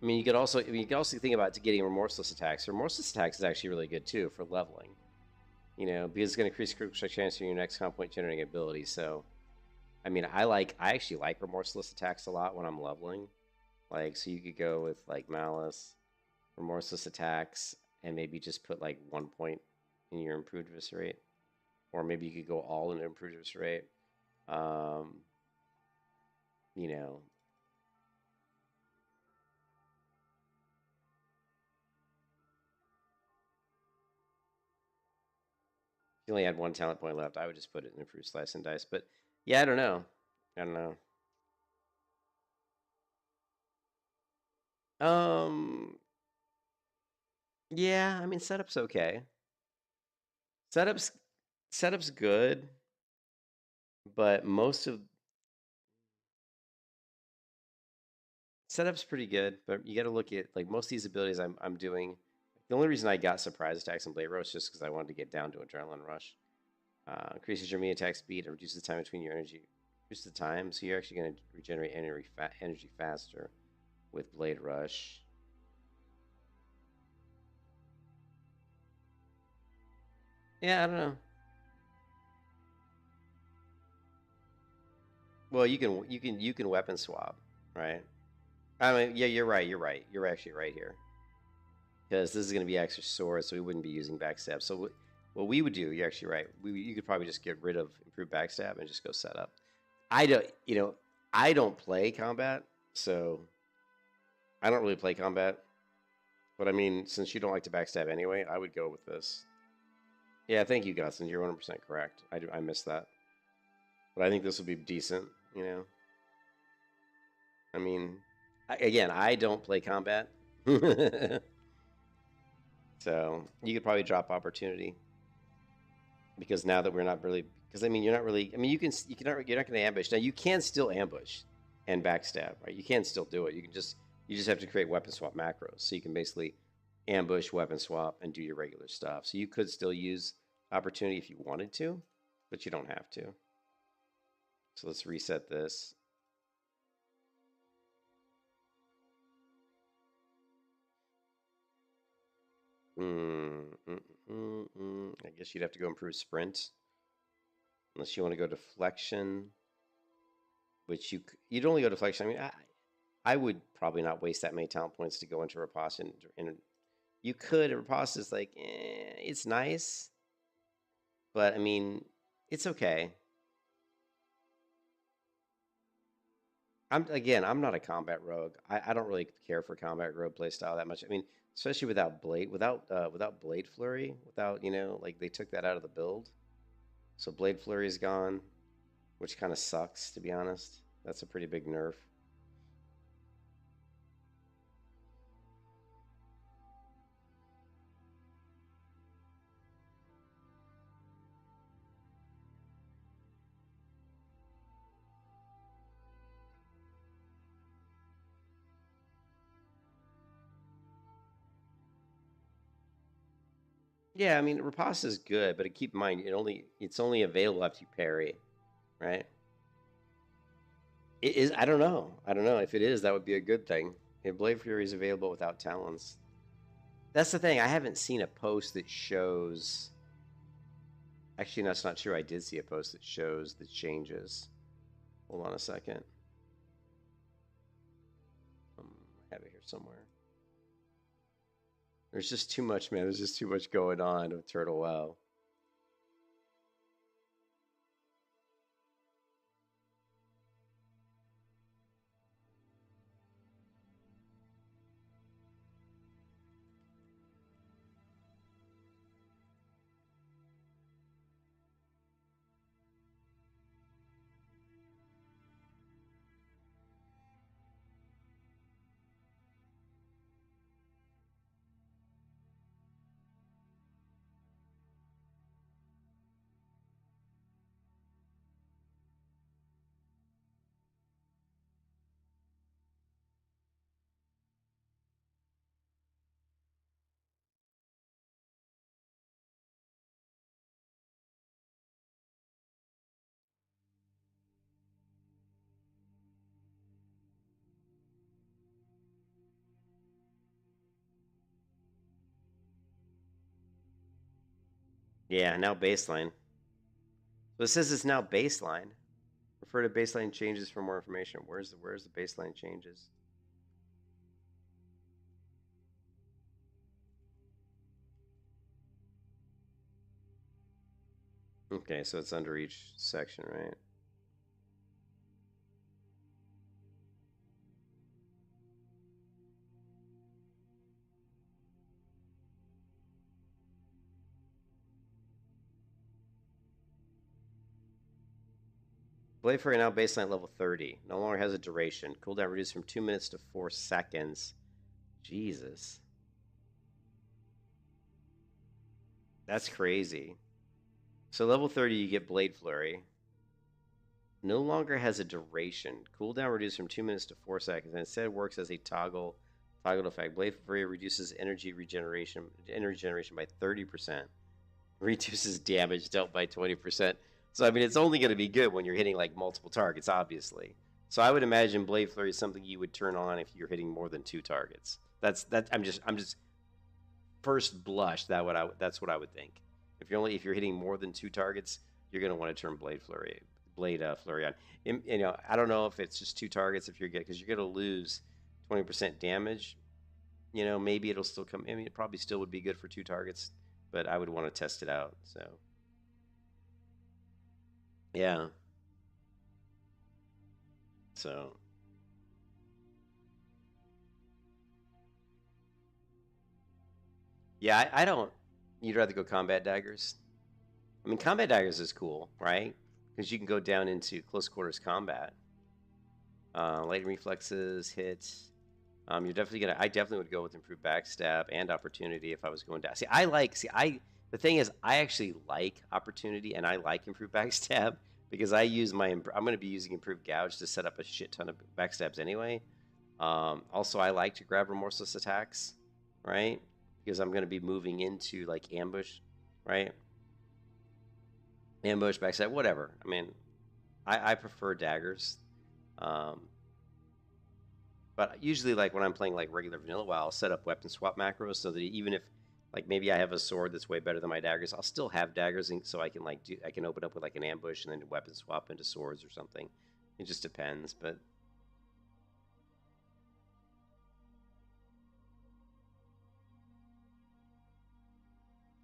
I mean, you could also think about getting remorseless attacks. Remorseless attacks is actually really good too for leveling. You know, because it's going to increase critical chance for your next comp point generating ability. So, I mean, I actually like remorseless attacks a lot when I'm leveling. Like, so you could go with like malice, remorseless attacks, and maybe just put like 1 point in your improved eviscerate, or maybe you could go all in improved eviscerate. Um, you know, if you only had one talent point left, I would just put it in improved slice and dice. But yeah, I don't know. I don't know. Um, yeah, I mean, setup's okay. Setup's setup's good, but most of setup's pretty good. But you got to look at like most of these abilities I'm doing. The only reason I got surprise attacks and blade row is just because I wanted to get down to adrenaline rush. Increases your mean attack speed and reduces the time between your energy. Reduces the time, so you're actually going to regenerate energy faster with blade rush. Yeah, I don't know. Well, you can weapon swap, right? I mean, yeah, you're right. You're right. You're actually right here because this is going to be extra sword, so we wouldn't be using backstab. So what we would do, you're actually right. You could probably just get rid of improved backstab and just go set up. I don't, you know, I don't play combat, so I don't really play combat. But I mean, since you don't like to backstab anyway, I would go with this. Yeah, thank you, Gustin. You're 100% correct. I missed that, but I think this would be decent. You know, I mean, again, I don't play combat. So you could probably drop opportunity because now that we're not really, because I mean you're not really, I mean you're not going to ambush. Now you can still ambush and backstab, right? You can still do it. You just have to create weapon swap macros, so you can basically ambush, weapon swap, and do your regular stuff. So you could still use opportunity if you wanted to, but you don't have to. So let's reset this. I guess you'd have to go improve sprint. Unless you want to go deflection, which you'd only go deflection. I mean, I would probably not waste that many talent points to go into riposte. And you could. Riposte is like, it's nice, but I mean, it's okay. I'm not a combat rogue. I don't really care for combat rogue playstyle that much. I mean, especially without blade flurry, without like they took that out of the build, so blade flurry is gone, which kind of sucks to be honest. That's a pretty big nerf. Yeah, I mean, riposte is good, but keep in mind it's only available after you parry, right? It is. I don't know. I don't know if it is. That would be a good thing. If Blade Fury is available without talents, that's the thing. I haven't seen a post that shows. Actually, that's not true. I did see a post that shows the changes. Hold on a second. I have it here somewhere. There's just too much, man. There's just too much going on with Turtle WoW. Yeah, now baseline. So it says it's now baseline. Refer to baseline changes for more information. Where's the baseline changes? Okay, so it's under each section, right? Blade Flurry now baseline level 30. No longer has a duration. Cooldown reduced from 2 minutes to 4 seconds. Jesus. That's crazy. So level 30, you get Blade Flurry. No longer has a duration. Cooldown reduced from 2 minutes to 4 seconds, and instead works as a toggle effect. Blade Flurry reduces energy generation by 30%. Reduces damage dealt by 20%. So I mean, it's only going to be good when you're hitting like multiple targets, obviously. So I would imagine Blade Flurry is something you would turn on if you're hitting more than 2 targets. That's I'm just first blush that's what I would think. If you're hitting more than 2 targets, you're going to want to turn Blade Flurry on. You know, I don't know if it's just 2 targets if you're good, because you're going to lose 20% damage. You know, maybe it'll still come. I mean, it probably still would be good for 2 targets, but I would want to test it out. So yeah. So yeah, I don't. You'd rather go combat daggers. I mean, combat daggers is cool, right? Because you can go down into close quarters combat. Lightning reflexes, hits. You're definitely gonna. I definitely would go with improved backstab and opportunity if I was going down. The thing is, I actually like opportunity and I like improved backstab because I use my. I'm going to be using improved gouge to set up a shit ton of backstabs anyway. Also, I like to grab remorseless attacks, right? Because I'm going to be moving into like ambush, right? Ambush, backstab, whatever. I mean, I prefer daggers. Um, But usually, like when I'm playing like regular vanilla WoW, I'll set up weapon swap macros so that even if like maybe I have a sword that's way better than my daggers, I'll still have daggers, so I can I can open up with like an ambush and then weapon swap into swords or something. It just depends, but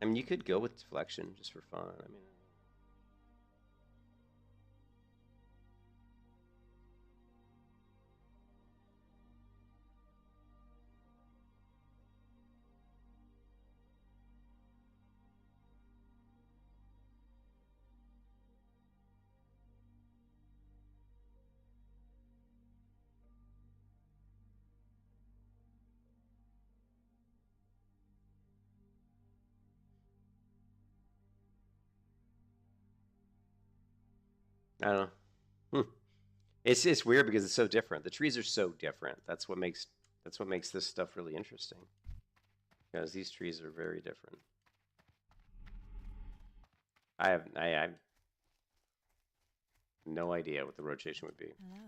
I mean you could go with deflection just for fun. I mean. I don't know. It's weird because it's so different. The trees are so different. That's what makes this stuff really interesting. Because these trees are very different. I have no idea what the rotation would be. Hello.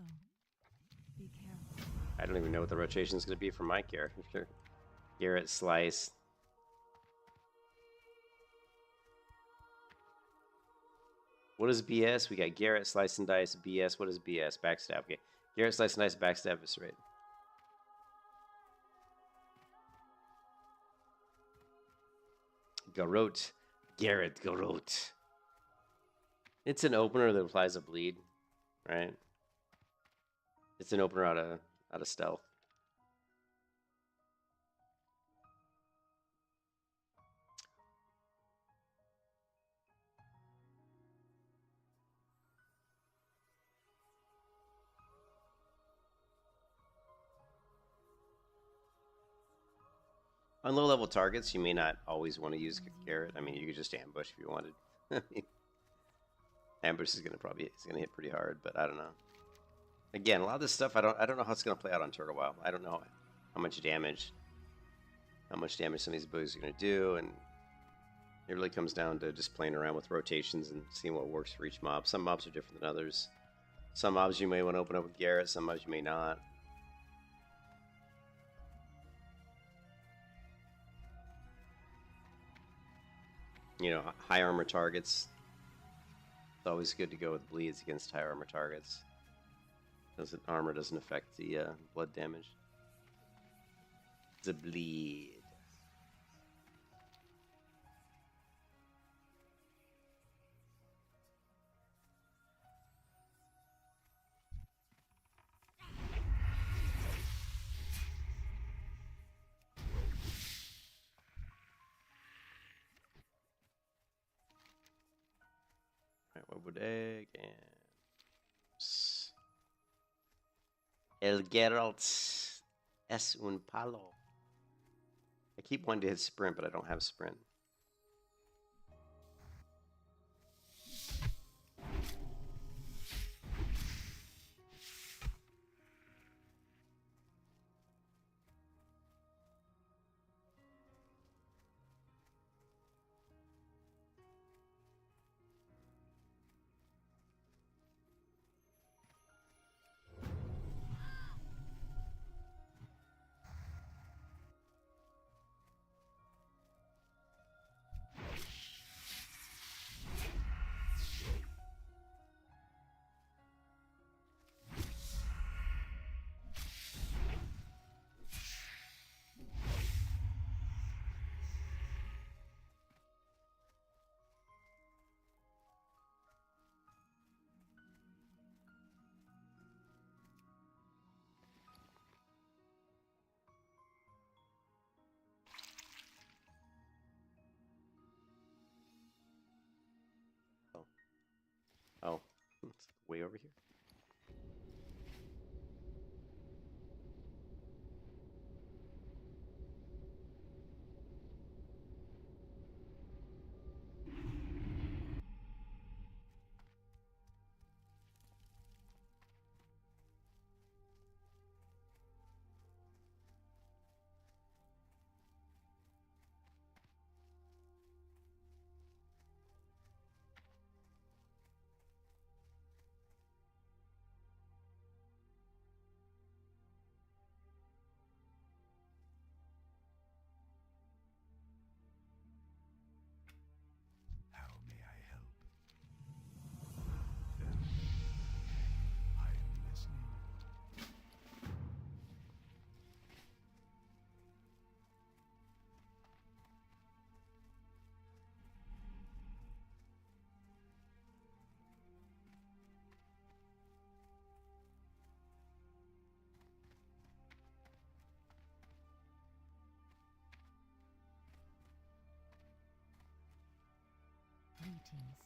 Be careful. I don't even know what the rotation is going to be for my character. Garrett, Slice. What is BS? We got Garrett, Slice and Dice, BS. What is BS? Backstab. Okay. Garrett, Slice and Dice, Backstab, Eviscerate. Garrote. Garrett, Garrote. It's an opener that applies a bleed, right? It's an opener out of stealth. On low level targets, you may not always want to use Garrett. I mean, you could just ambush if you wanted. Ambush is gonna hit pretty hard, but I don't know. Again, a lot of this stuff I don't know how it's gonna play out on Turtle WoW. I don't know how much damage some of these abilities are gonna do, and it really comes down to just playing around with rotations and seeing what works for each mob. Some mobs are different than others. Some mobs you may want to open up with Garrett, some mobs you may not. You know, high armor targets. It's always good to go with bleeds against high armor targets. Because armor doesn't affect the blood damage. The bleed. Alright, what would egg and El Geralt es un palo. I keep wanting to hit sprint, but I don't have sprint. Oh, it's way over here. How may I help? I am listening. Greetings.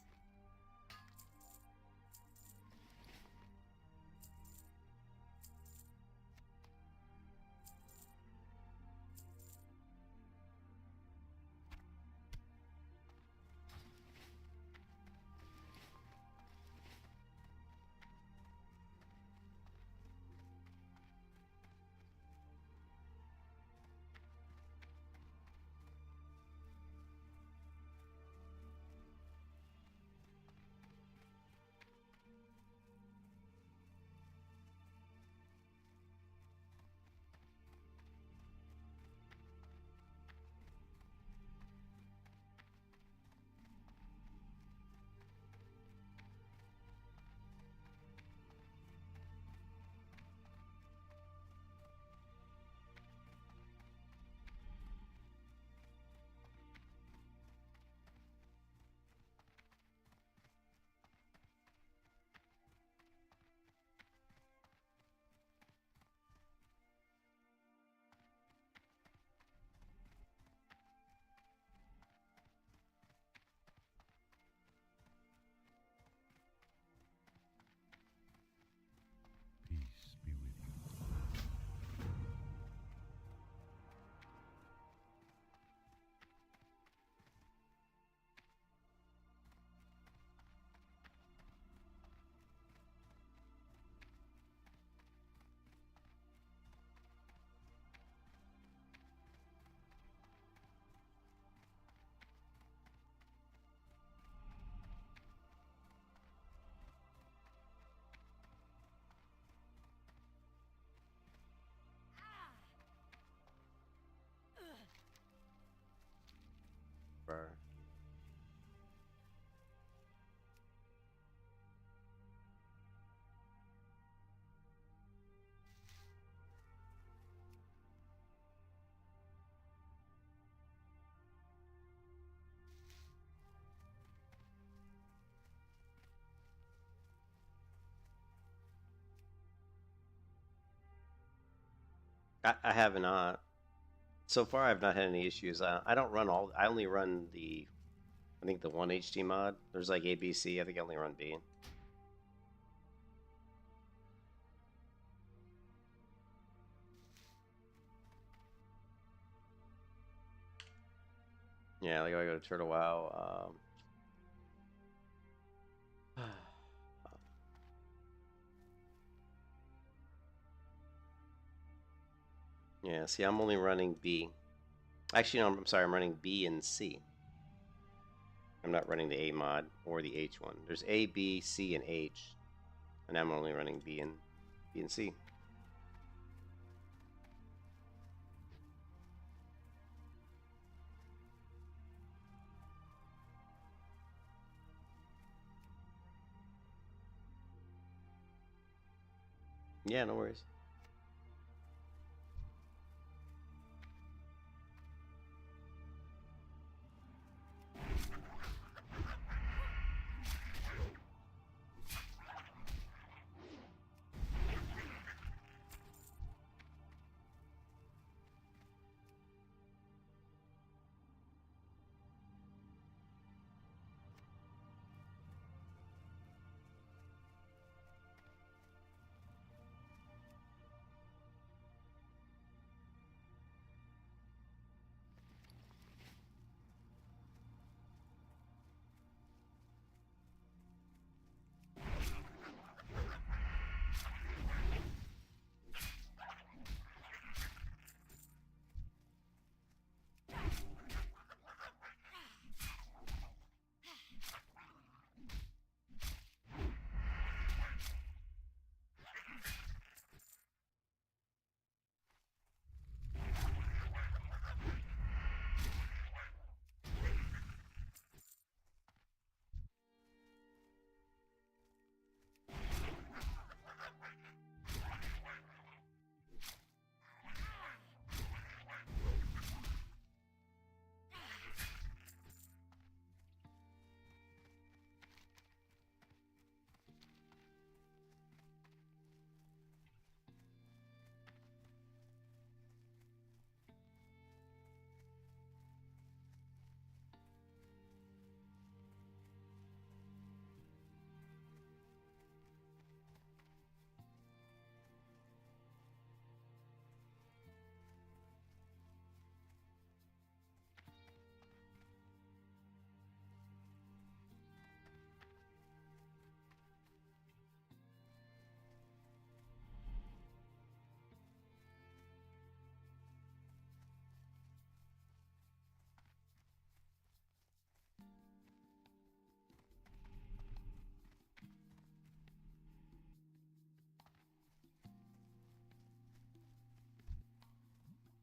I have not. So far, I've not had any issues. I don't run all. I only run the. I think the one HD mod. There's like A, B, C. I think I only run B. Yeah, like I go to Turtle WoW. Yeah, see, I'm only running B. Actually, no, I'm sorry, I'm running B and C. I'm not running the A mod or the H one. There's A, B, C, and H, and I'm only running B and C. Yeah, no worries.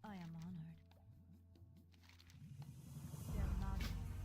I am honored. Their madness.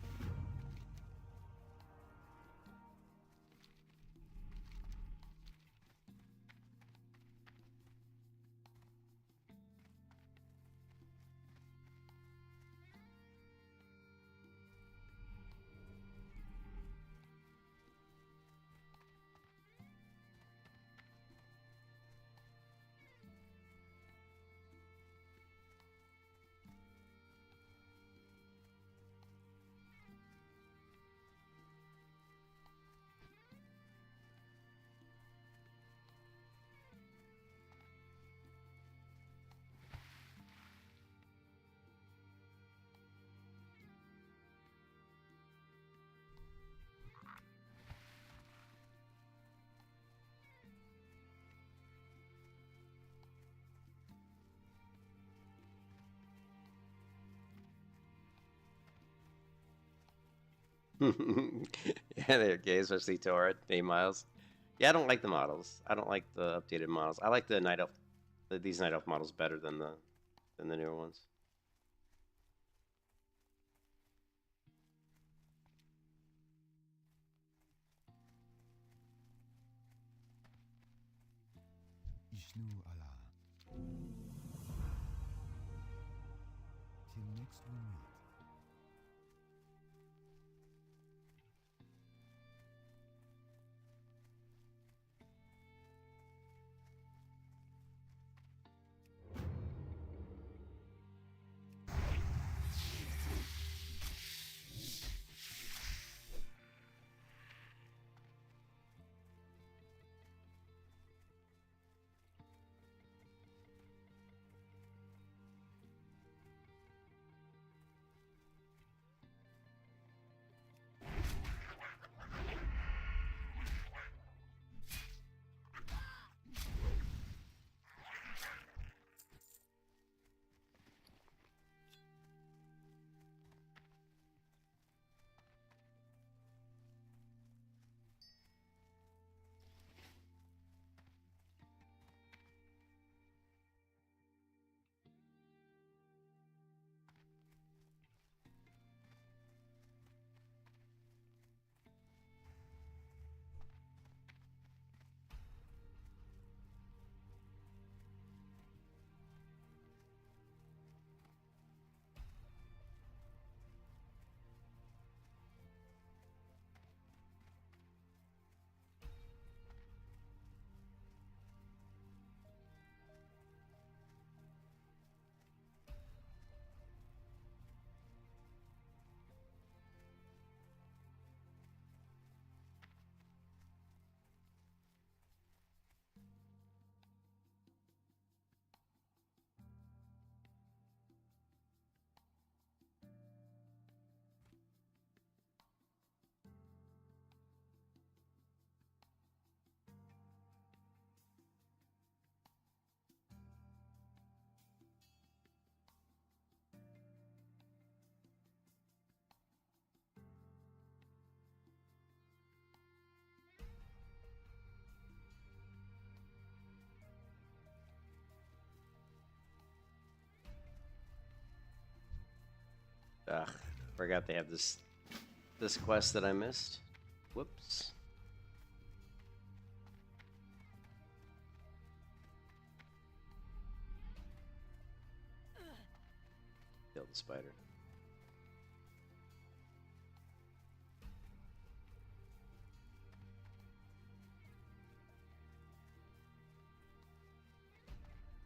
Yeah, they're gay, especially Torrid, A Miles. Yeah, I don't like the models. I don't like the updated models. I like the Night Elf, these Night Elf models better than the newer ones. Ishnu Allah. Till next we meet. Ugh, forgot they have this quest that I missed. Whoops. Killed the spider.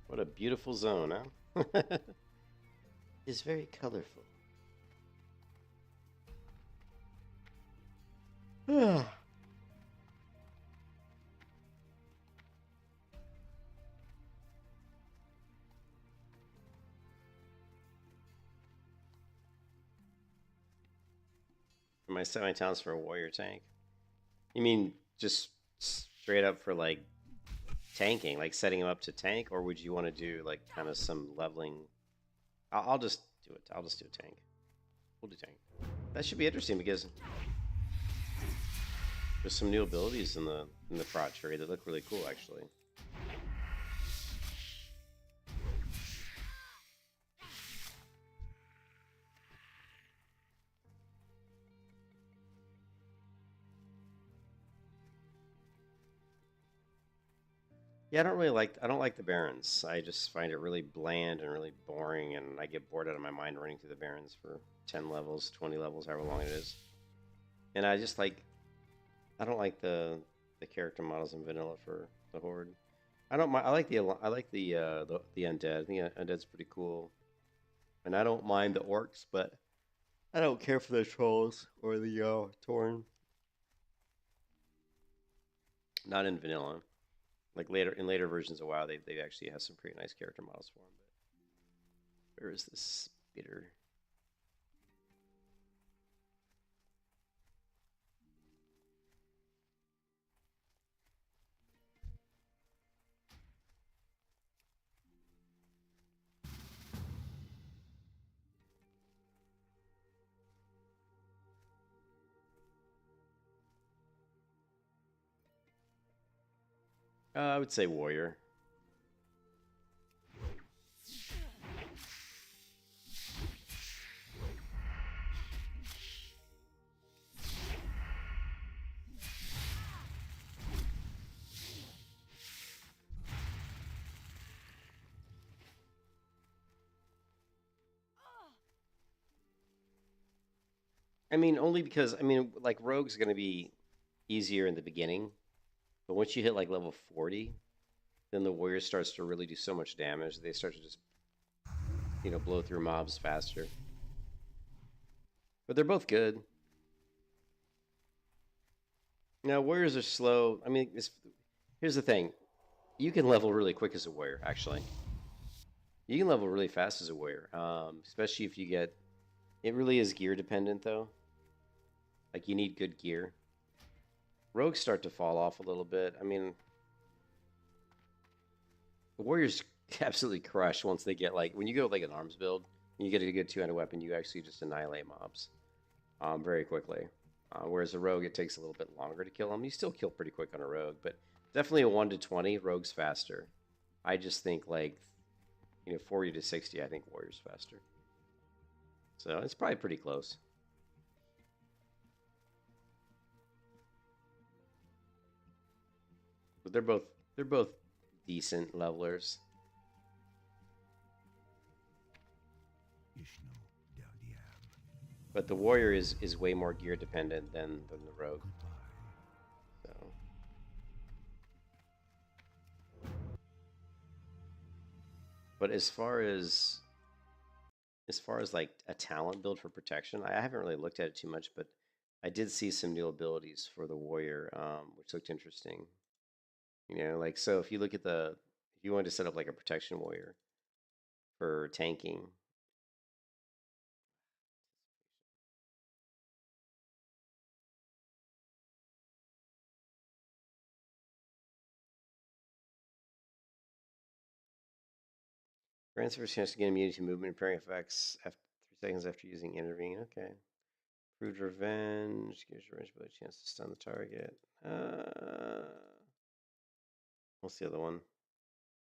What a beautiful zone, huh? It's very colorful. Am I set my talents for a warrior tank? You mean just straight up for like tanking, like setting him up to tank, or would you want to do like kind of some leveling? I'll just do it. I'll just do a tank. We'll do tank. That should be interesting because there's some new abilities in the prot tree that look really cool, actually. Yeah, I don't like the Barrens. I just find it really bland and really boring, and I get bored out of my mind running through the Barrens for 10 levels, 20 levels, however long it is. And I just like I don't like the character models in vanilla for the Horde. I don't mind. I like the undead. I think undead's pretty cool, and I don't mind the orcs, but I don't care for the trolls or the Tauren. Not in vanilla. Like later versions of WoW, they actually have some pretty nice character models for them. But where is this bitter? I would say warrior. I mean, only because like rogue's gonna be easier in the beginning, but once you hit like level 40, then the warrior starts to really do so much damage. They start to just blow through mobs faster. But they're both good. Now warriors are slow. I mean, here's the thing: you can level really quick as a warrior. Actually, you can level really fast as a warrior, especially if you get. It really is gear dependent, though. Like you need good gear. Rogues start to fall off a little bit. I mean, the warriors absolutely crush once they get like when you go with like an arms build, and you get a good two-handed weapon, you actually just annihilate mobs very quickly. Whereas a rogue, it takes a little bit longer to kill them. You still kill pretty quick on a rogue, but definitely a 1 to 20, rogue's faster. I just think like 40 to 60, I think warrior's faster. So it's probably pretty close. But they're both decent levelers. Ishnu del Diab. But the warrior is way more gear dependent than the rogue. Goodbye. So but as far as like a talent build for protection, I haven't really looked at it too much, but I did see some new abilities for the warrior, which looked interesting. Like so if you look at if you wanted to set up like a protection warrior for tanking, grants first chance to gain immunity to movement and parrying effects after 3 seconds after using intervene. Okay. Proved revenge gives your range ability a chance to stun the target. What's the other one?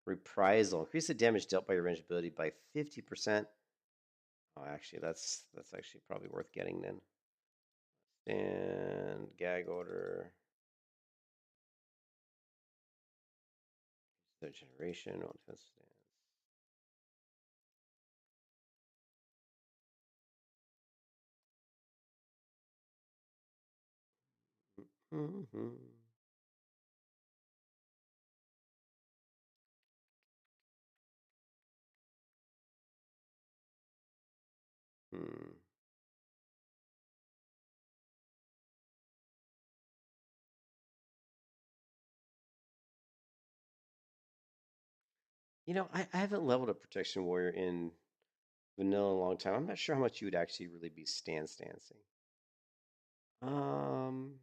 Reprisal. Increase the damage dealt by your range ability by 50%. Oh, actually, that's actually probably worth getting then. And gag order. Third generation on defense stance. Mm-hmm. Hmm. You know, I haven't leveled a protection warrior in vanilla in a long time. I'm not sure how much you would actually really be stancing. Um,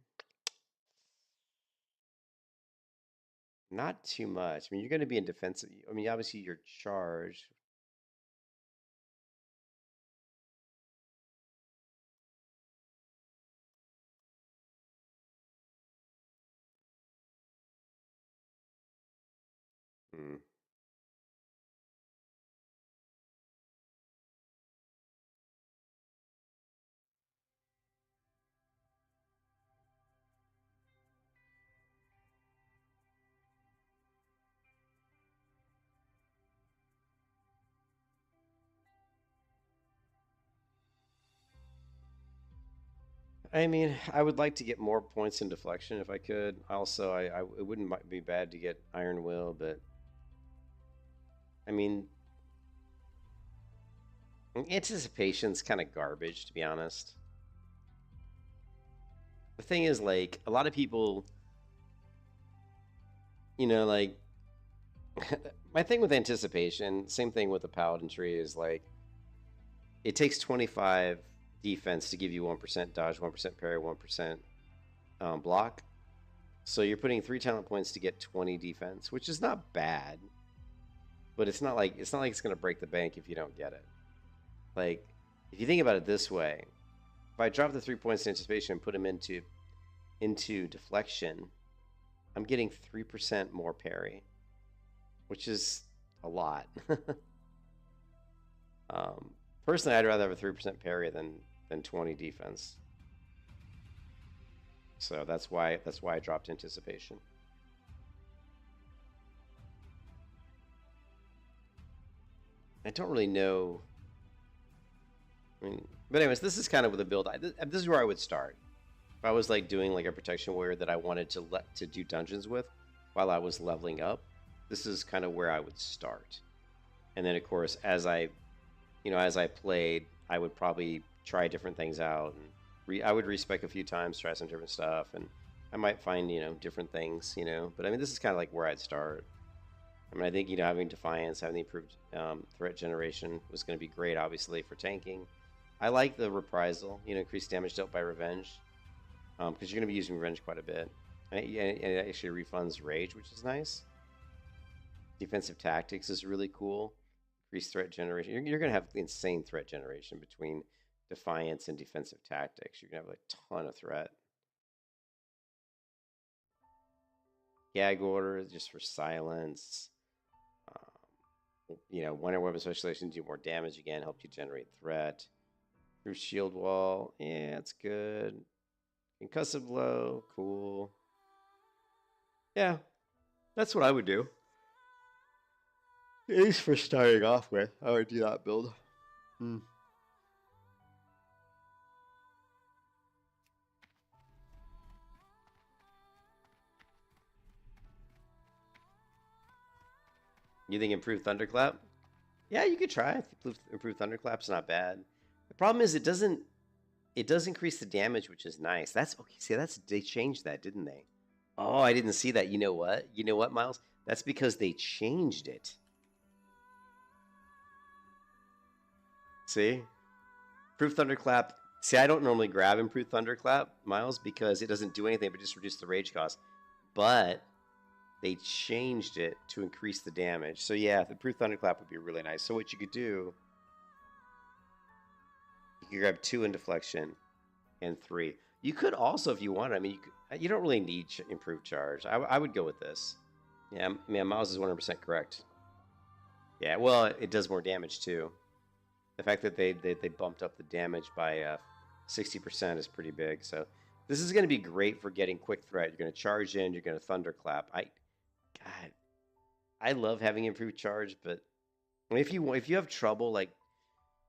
Not too much. I mean, you're going to be in defensive. I mean, obviously you're charged. Hmm. I mean, I would like to get more points in deflection if I could. Also, it wouldn't be bad to get Iron Will, but I mean, anticipation's kind of garbage, to be honest. The thing is, like, a lot of people, like, my thing with anticipation, same thing with the Paladin tree, is like, it takes 25 defense to give you 1% dodge, 1% parry, 1% block. So you're putting 3 talent points to get 20 defense, which is not bad, but it's not like it's gonna break the bank if you don't get it. Like, if you think about it this way, if I drop the 3 points in anticipation and put them into deflection, I'm getting 3% more parry, which is a lot. um, Personally, I'd rather have a 3% parry than 20 defense. So that's why I dropped anticipation. I don't really know. I mean, but anyways, this is kind of the build. This is where I would start. If I was like doing like a protection warrior that I wanted to do dungeons with while I was leveling up, this is kind of where I would start. And then of course, as I played, I would probably try different things out, and I would respec a few times, try some different stuff, and I might find different things. But I mean, this is kind of like where I'd start. I mean, I think having Defiance, having the improved threat generation was going to be great, obviously for tanking. I like the Reprisal, increased damage dealt by Revenge, because you're going to be using Revenge quite a bit, and it actually refunds Rage, which is nice. Defensive Tactics is really cool. Increased threat generation. You're going to have insane threat generation between Defiance and Defensive Tactics. You're going to have a ton of threat. Gag Order is just for silence. One weapon specialization do more damage again, help you generate threat. Through Shield Wall, yeah, it's good. Concussive Blow, cool. Yeah, that's what I would do. At least for starting off with, I would do that build. You think improved Thunderclap? Yeah, you could try. Improved Thunderclap's not bad. The problem is it does increase the damage, which is nice. That's okay. See, they changed that, didn't they? Oh, I didn't see that. You know what? You know what, Miles? That's because they changed it. See? Improved Thunderclap. See, I don't normally grab Improved Thunderclap, Miles, because it doesn't do anything but just reduce the rage cost. But they changed it to increase the damage. So yeah, the Improved Thunderclap would be really nice. So what you could do, you could grab 2 in deflection and 3. You could also, if you want, I mean, you don't really need improved charge. I would go with this. Yeah, man, Miles is 100% correct. Yeah, well, it does more damage too. The fact that they bumped up the damage by 60% is pretty big. So this is going to be great for getting quick threat. You're going to charge in. You're going to thunderclap. God, I love having improved charge, but if you have trouble like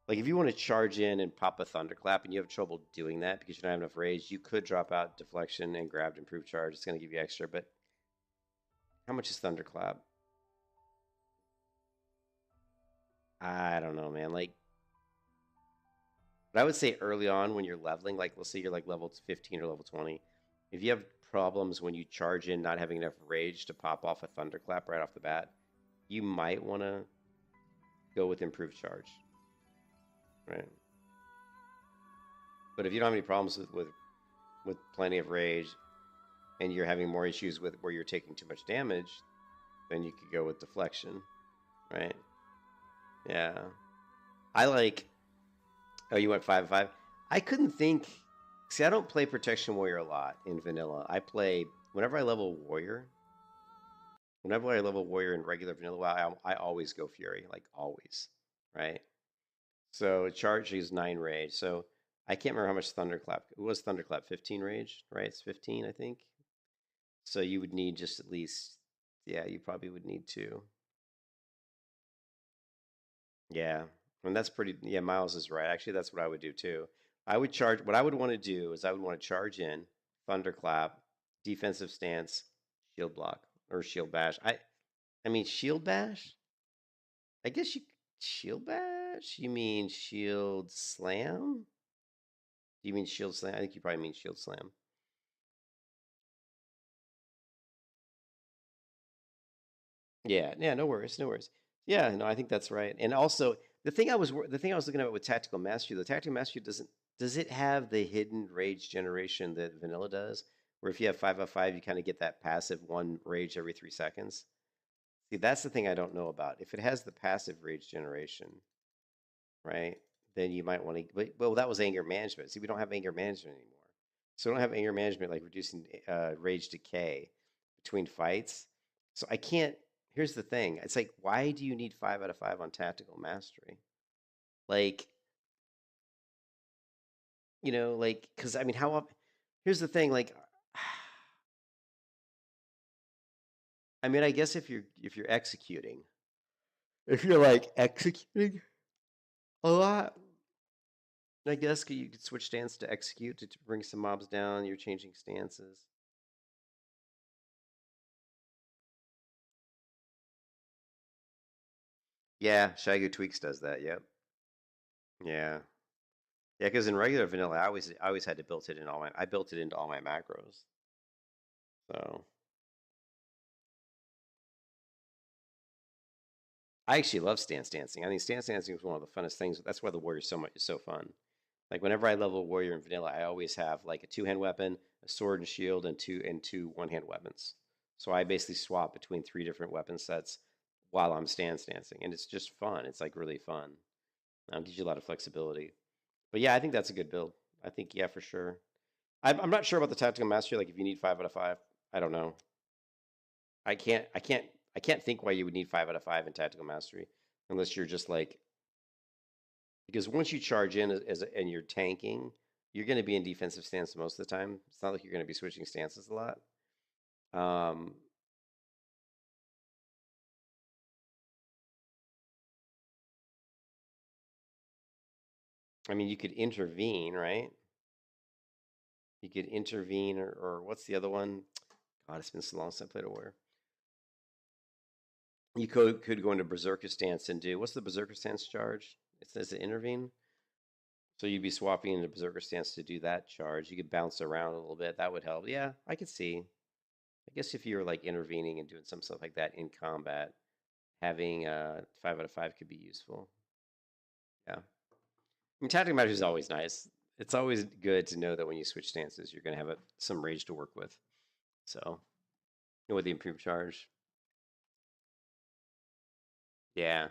if you want to charge in and pop a thunderclap and you have trouble doing that because you don't have enough rage, you could drop out deflection and grab improved charge. It's going to give you extra, but how much is thunderclap? I don't know, man. Like, but I would say early on when you're leveling, like let's say you're like level 15 or level 20, if you have problems when you charge in not having enough rage to pop off a thunderclap right off the bat, you might want to go with improved charge, right? But if you don't have any problems with plenty of rage and you're having more issues with where you're taking too much damage, then you could go with deflection, right? Yeah. I like. Oh, you went 5/5. I couldn't think. See, I don't play Protection Warrior a lot in vanilla. I play whenever I level Warrior. Whenever I level Warrior in regular vanilla, I always go Fury, like always, right? So charge is 9 rage. So I can't remember how much Thunderclap. It was Thunderclap 15 rage, right? It's 15, I think. So you would need just at least, yeah, you probably would need 2. Yeah, and that's pretty. Yeah, Miles is right. Actually, that's what I would do too. I would charge. What I would want to do is I would want to charge in, thunderclap, defensive stance, shield block or shield bash. I mean shield bash. I guess you shield bash. You mean shield slam? Do you mean shield slam? I think you probably mean shield slam. Yeah, yeah, no worries, no worries. Yeah, no, I think that's right. And also, the thing I was looking at with tactical mastery, the tactical mastery does it have the hidden rage generation that vanilla does? Where if you have 5/5, you kind of get that passive one rage every 3 seconds. See, that's the thing I don't know about. If it has the passive rage generation, right? Then you might want to. Well, that was anger management. See, we don't have anger management anymore. So we don't have anger management like reducing rage decay between fights. So I can't. Here's the thing. It's like, why do you need 5/5 on tactical mastery? Like, like, because I mean, how often? Here's the thing. Like, I mean, I guess if you're executing, if you're like executing a lot, I guess you could switch stance to execute to bring some mobs down. You're changing stances. Yeah, Shagu Tweaks does that. Yep. Yeah. Yeah, because in regular vanilla, I always had to build it in all my. I built it into all my macros. So I actually love stance dancing. I think stance dancing is one of the funnest things. That's why the warrior is so fun. Like whenever I level warrior in vanilla, I always have like a 2-hand weapon, a sword and shield, and two one-hand weapons. So I basically swap between 3 different weapon sets while I'm stance dancing, and it's just fun. It's like really fun. Gives you a lot of flexibility. But yeah, I think that's a good build. I think yeah for sure. I'm not sure about the tactical mastery. Like if you need 5/5, I don't know. I can't I can't I can't think why you would need 5/5 in tactical mastery unless you're just like because once you charge in and you're tanking, you're going to be in defensive stance most of the time. It's not like you're going to be switching stances a lot. Um, I mean, you could intervene, right? You could intervene, or what's the other one? God, it's been so long since I played a warrior. You could go into berserker stance and do what's the berserker stance charge? It says to intervene. So you'd be swapping into berserker stance to do that charge. You could bounce around a little bit. That would help. Yeah, I could see. I guess if you were like intervening and doing some stuff like that in combat, having 5/5 could be useful. Yeah. I mean, tactical matters is always nice. It's always good to know that when you switch stances, you're going to have some rage to work with. So, with the improved charge. Yeah.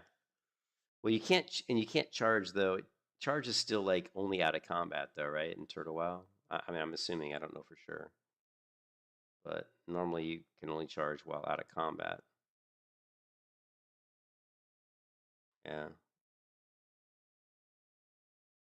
Well, you can't charge though. Charge is still like only out of combat though, right? In Turtle WoW. I mean, I'm assuming. I don't know for sure, but normally you can only charge while out of combat. Yeah.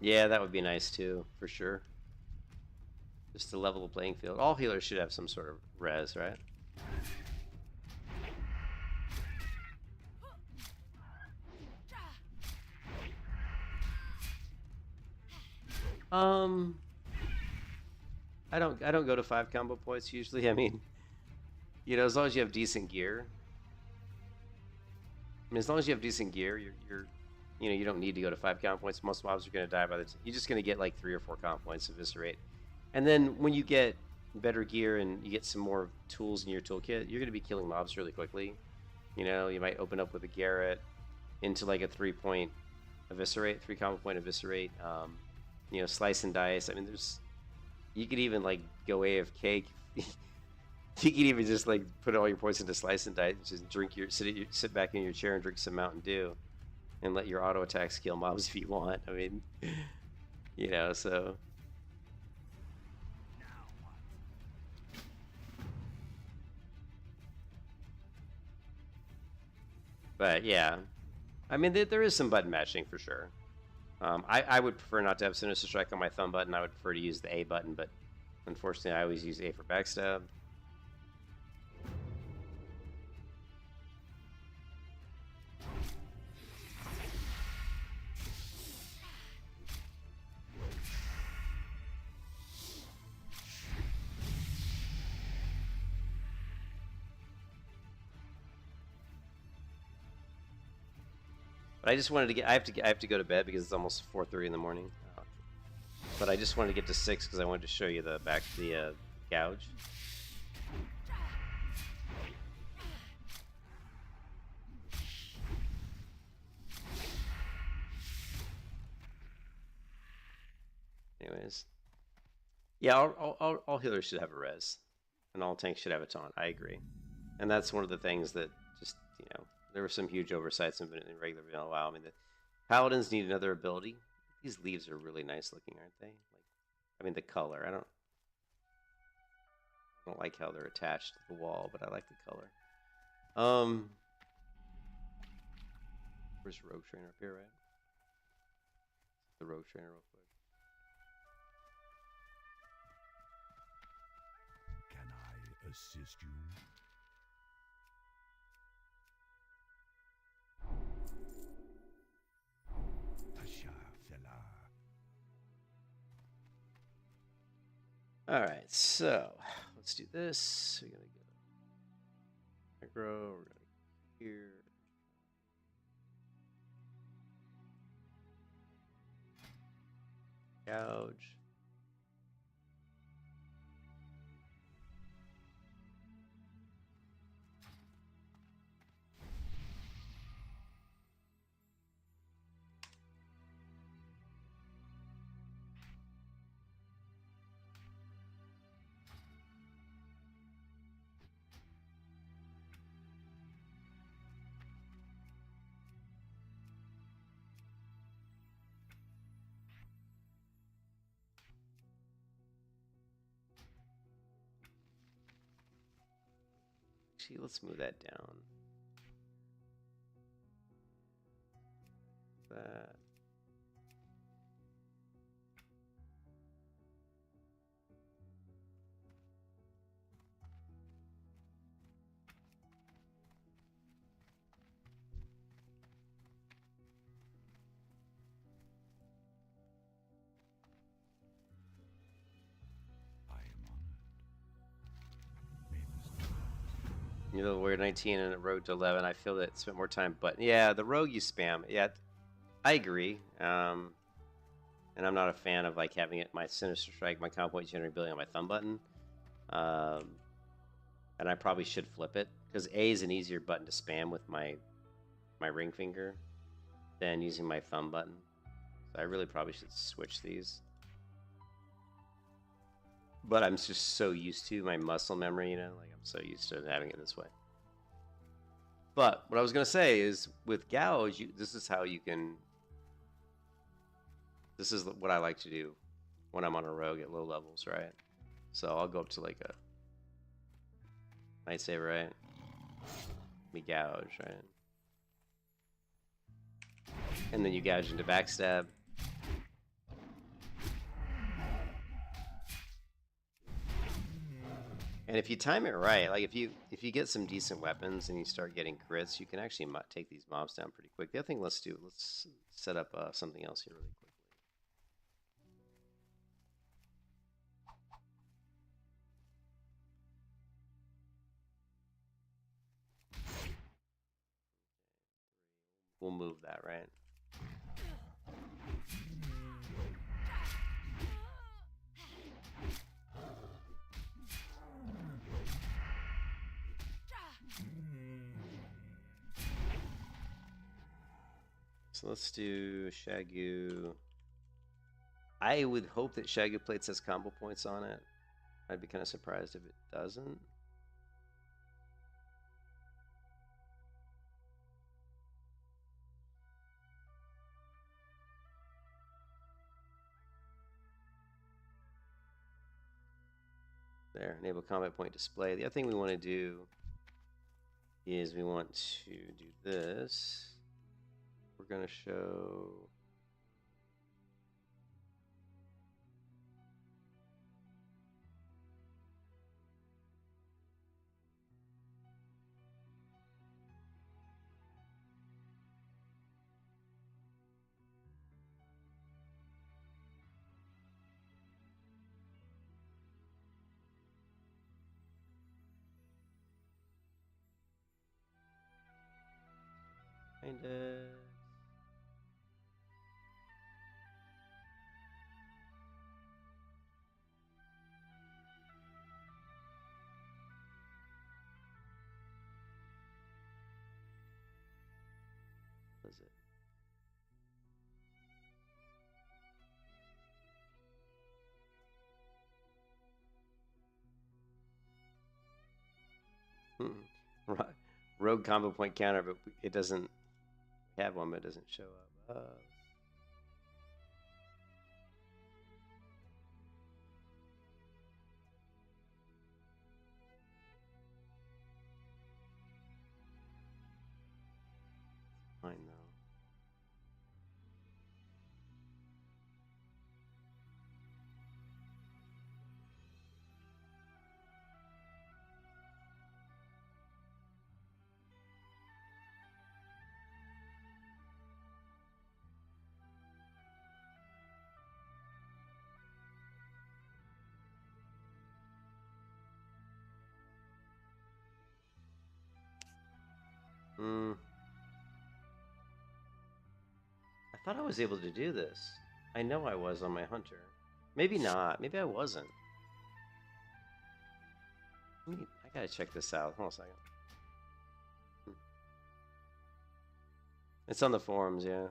Yeah, that would be nice too, for sure. Just to level the playing field. All healers should have some sort of res, right? Um, I don't go to 5 combo points usually. I mean, you know, as long as you have decent gear. I mean, as long as you have decent gear, you know, you don't need to go to 5 combo points. Most mobs are going to die by the time. You're just going to get like 3 or 4 combo points to eviscerate. And then when you get better gear and you get some more tools in your toolkit, you're going to be killing mobs really quickly. You know, you might open up with a Garrett into like a 3-point eviscerate, 3 combo point eviscerate. You know, slice and dice. I mean, you could even like go AFK. You could even just like put all your points into slice and dice, just sit back in your chair and drink some Mountain Dew, and let your auto attacks kill mobs if you want. I mean, you know, so. But yeah, I mean, there is some button matching for sure. I would prefer not to have Sinister Strike on my thumb button. I would prefer to use the A button, but unfortunately, I always use A for backstab. But I just wanted to get. I have to go to bed because it's almost 4:30 in the morning. But I just wanted to get to 6 because I wanted to show you the gouge. Anyways, yeah, all healers should have a res, and all tanks should have a taunt. I agree, and that's one of the things that just, you know, there were some huge oversights in regular vanilla WoW. I mean, the paladins need another ability. These leaves are really nice looking, aren't they? Like, I mean, the color. I don't like how they're attached to the wall, but I like the color. Where's Rogue Trainer up here, right? The Rogue Trainer real quick. Can I assist you? All right, so let's do this. We're gonna go aggro. We're gonna go here. Gouge. Actually, let's move that down. That. You know, we're 19 and a rogue to 11. I feel that spent more time, but yeah, the rogue you spam. Yeah, I agree. And I'm not a fan of like having it my Sinister Strike, my combo point generating ability on my thumb button. And I probably should flip it because A is an easier button to spam with my ring finger than using my thumb button. So I really probably should switch these. But I'm just so used to my muscle memory, you know, like I'm so used to having it this way. But what I was going to say is with Gouge, this is how you can. This is what I like to do when I'm on a rogue at low levels, right? So I'll go up to like a lightsaber, right? Me gouge, right? And then you gouge into backstab. And if you time it right, like if you get some decent weapons and you start getting crits, you can actually take these mobs down pretty quick. The other thing, let's set up something else here really quickly. We'll move that, right? So let's do Shagu. I would hope that Shagu Plates has combo points on it. I'd be kind of surprised if it doesn't. There, enable combat point display. The other thing we want to do is we want to do this. We're going to show... Kinda. What is it? Rogue combo point counter, but it doesn't have one, but it doesn't show up. Fine though. I thought I was able to do this. I know I was on my hunter. Maybe not. Maybe I wasn't. I gotta check this out. Hold on a second. It's on the forums, yeah.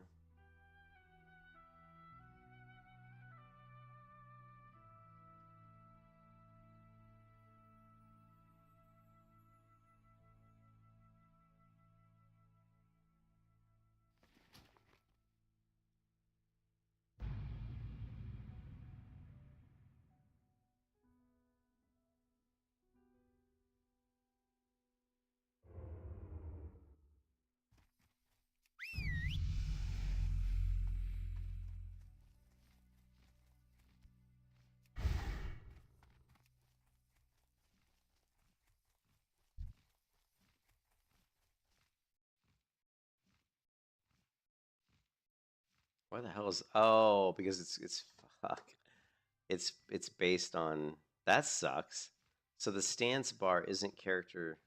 Why the hell is... Oh, because it's fuck. It's based on... That sucks. So the stance bar isn't character...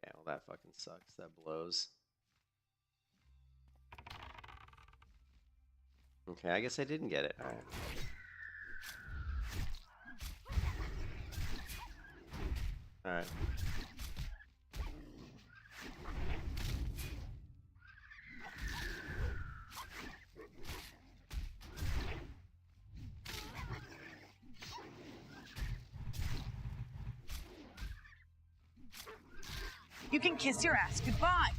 Okay, well that fucking sucks. That blows. Okay, I guess I didn't get it. All right. All right. You can kiss your ass goodbye.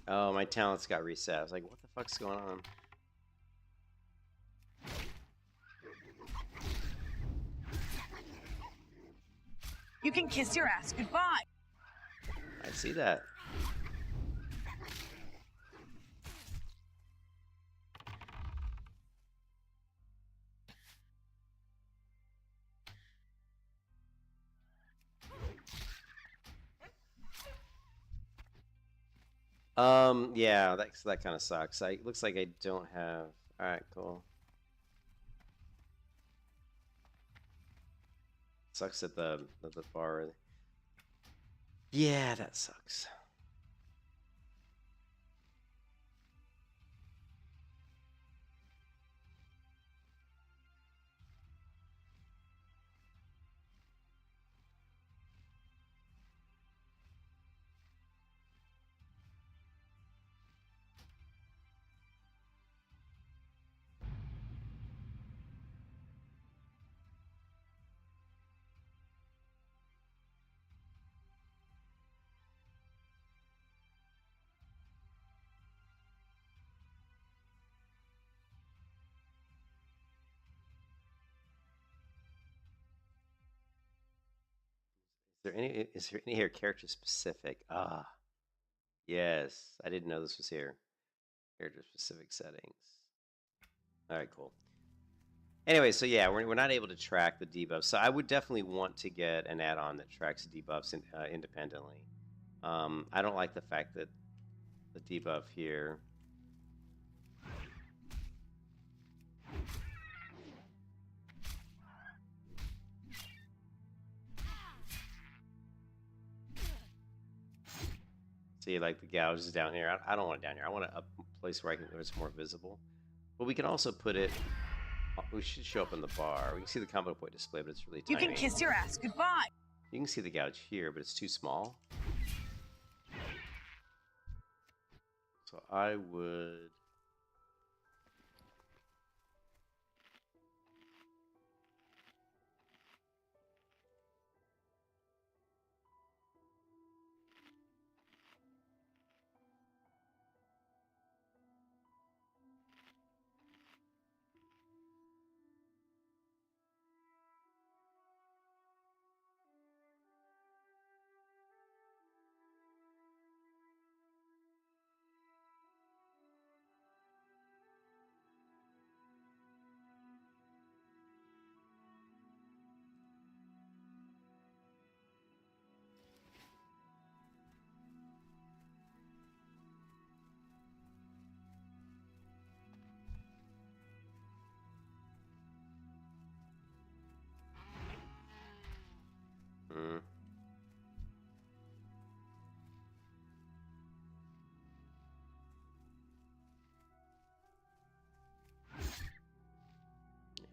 Oh, my talents got reset. I was like, what the fuck's going on? You can kiss your ass goodbye. I see that. Yeah, that kind of sucks. Looks like I don't have. All right, cool. Sucks at the bar. Yeah, that sucks. Is there any here character specific? Ah, yes. I didn't know this was here. Character specific settings. All right, cool. Anyway, so yeah, we're not able to track the debuffs. So I would definitely want to get an add-on that tracks debuffs independently. I don't like the fact that the debuff here. See, like the gouge is down here. I don't want it down here. I want a place where where it's more visible. But we can also put it. We should show up in the bar. We can see the combo point display, but it's really You tiny. can kiss your ass goodbye. You can see the gouge here, but it's too small. So I would. Hmm.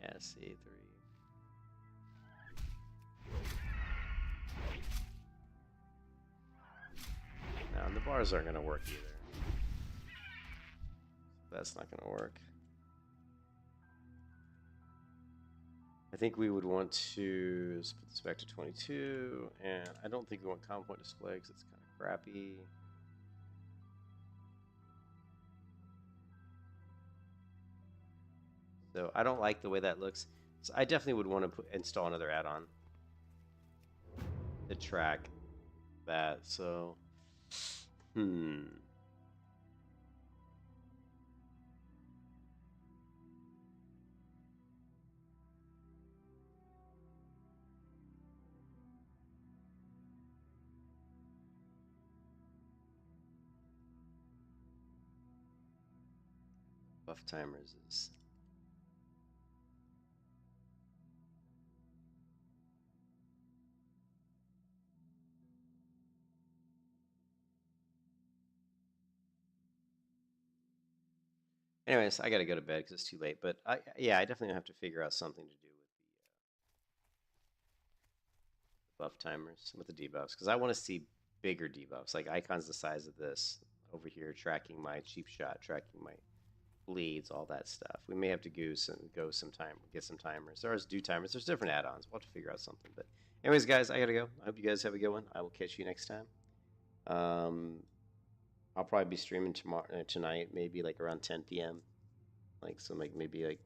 Yeah, C3. No, the bars aren't going to work either. That's not going to work. I think we would want to put this back to 22, and I don't think we want combo point display because it's kind of crappy. So I don't like the way that looks. So I definitely would want to install another add-on to track that. So, buff timers is. Anyways, I gotta go to bed because it's too late. But yeah, I definitely have to figure out something to do with the buff timers, with the debuffs, because I want to see bigger debuffs, like icons the size of this over here, tracking my cheap shot, tracking my bleeds, all that stuff. We may have to get some time, get some timers. There's do timers. There's different add-ons. We'll have to figure out something. But anyways, guys, I gotta go. I hope you guys have a good one. I will catch you next time. I'll probably be streaming tonight, maybe like around 10 p.m. Like so, like maybe like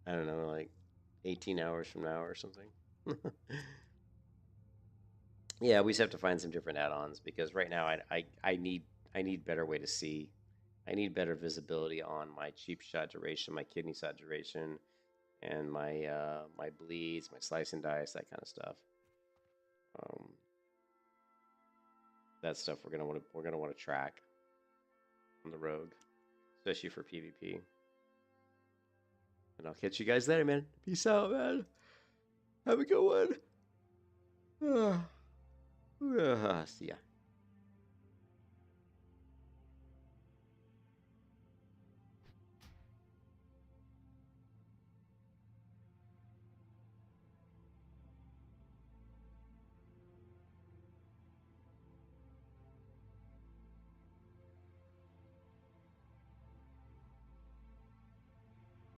I don't know, like 18 hours from now or something. Yeah, we just have to find some different add-ons because right now I need better way to see. I need better visibility on my cheap shot duration, my kidney shot duration, and my bleeds, my slice and dice, that kind of stuff. Um, that stuff we're gonna want to track on the rogue, especially for PvP. And I'll catch you guys later, man. Peace out, man. Have a good one. See ya.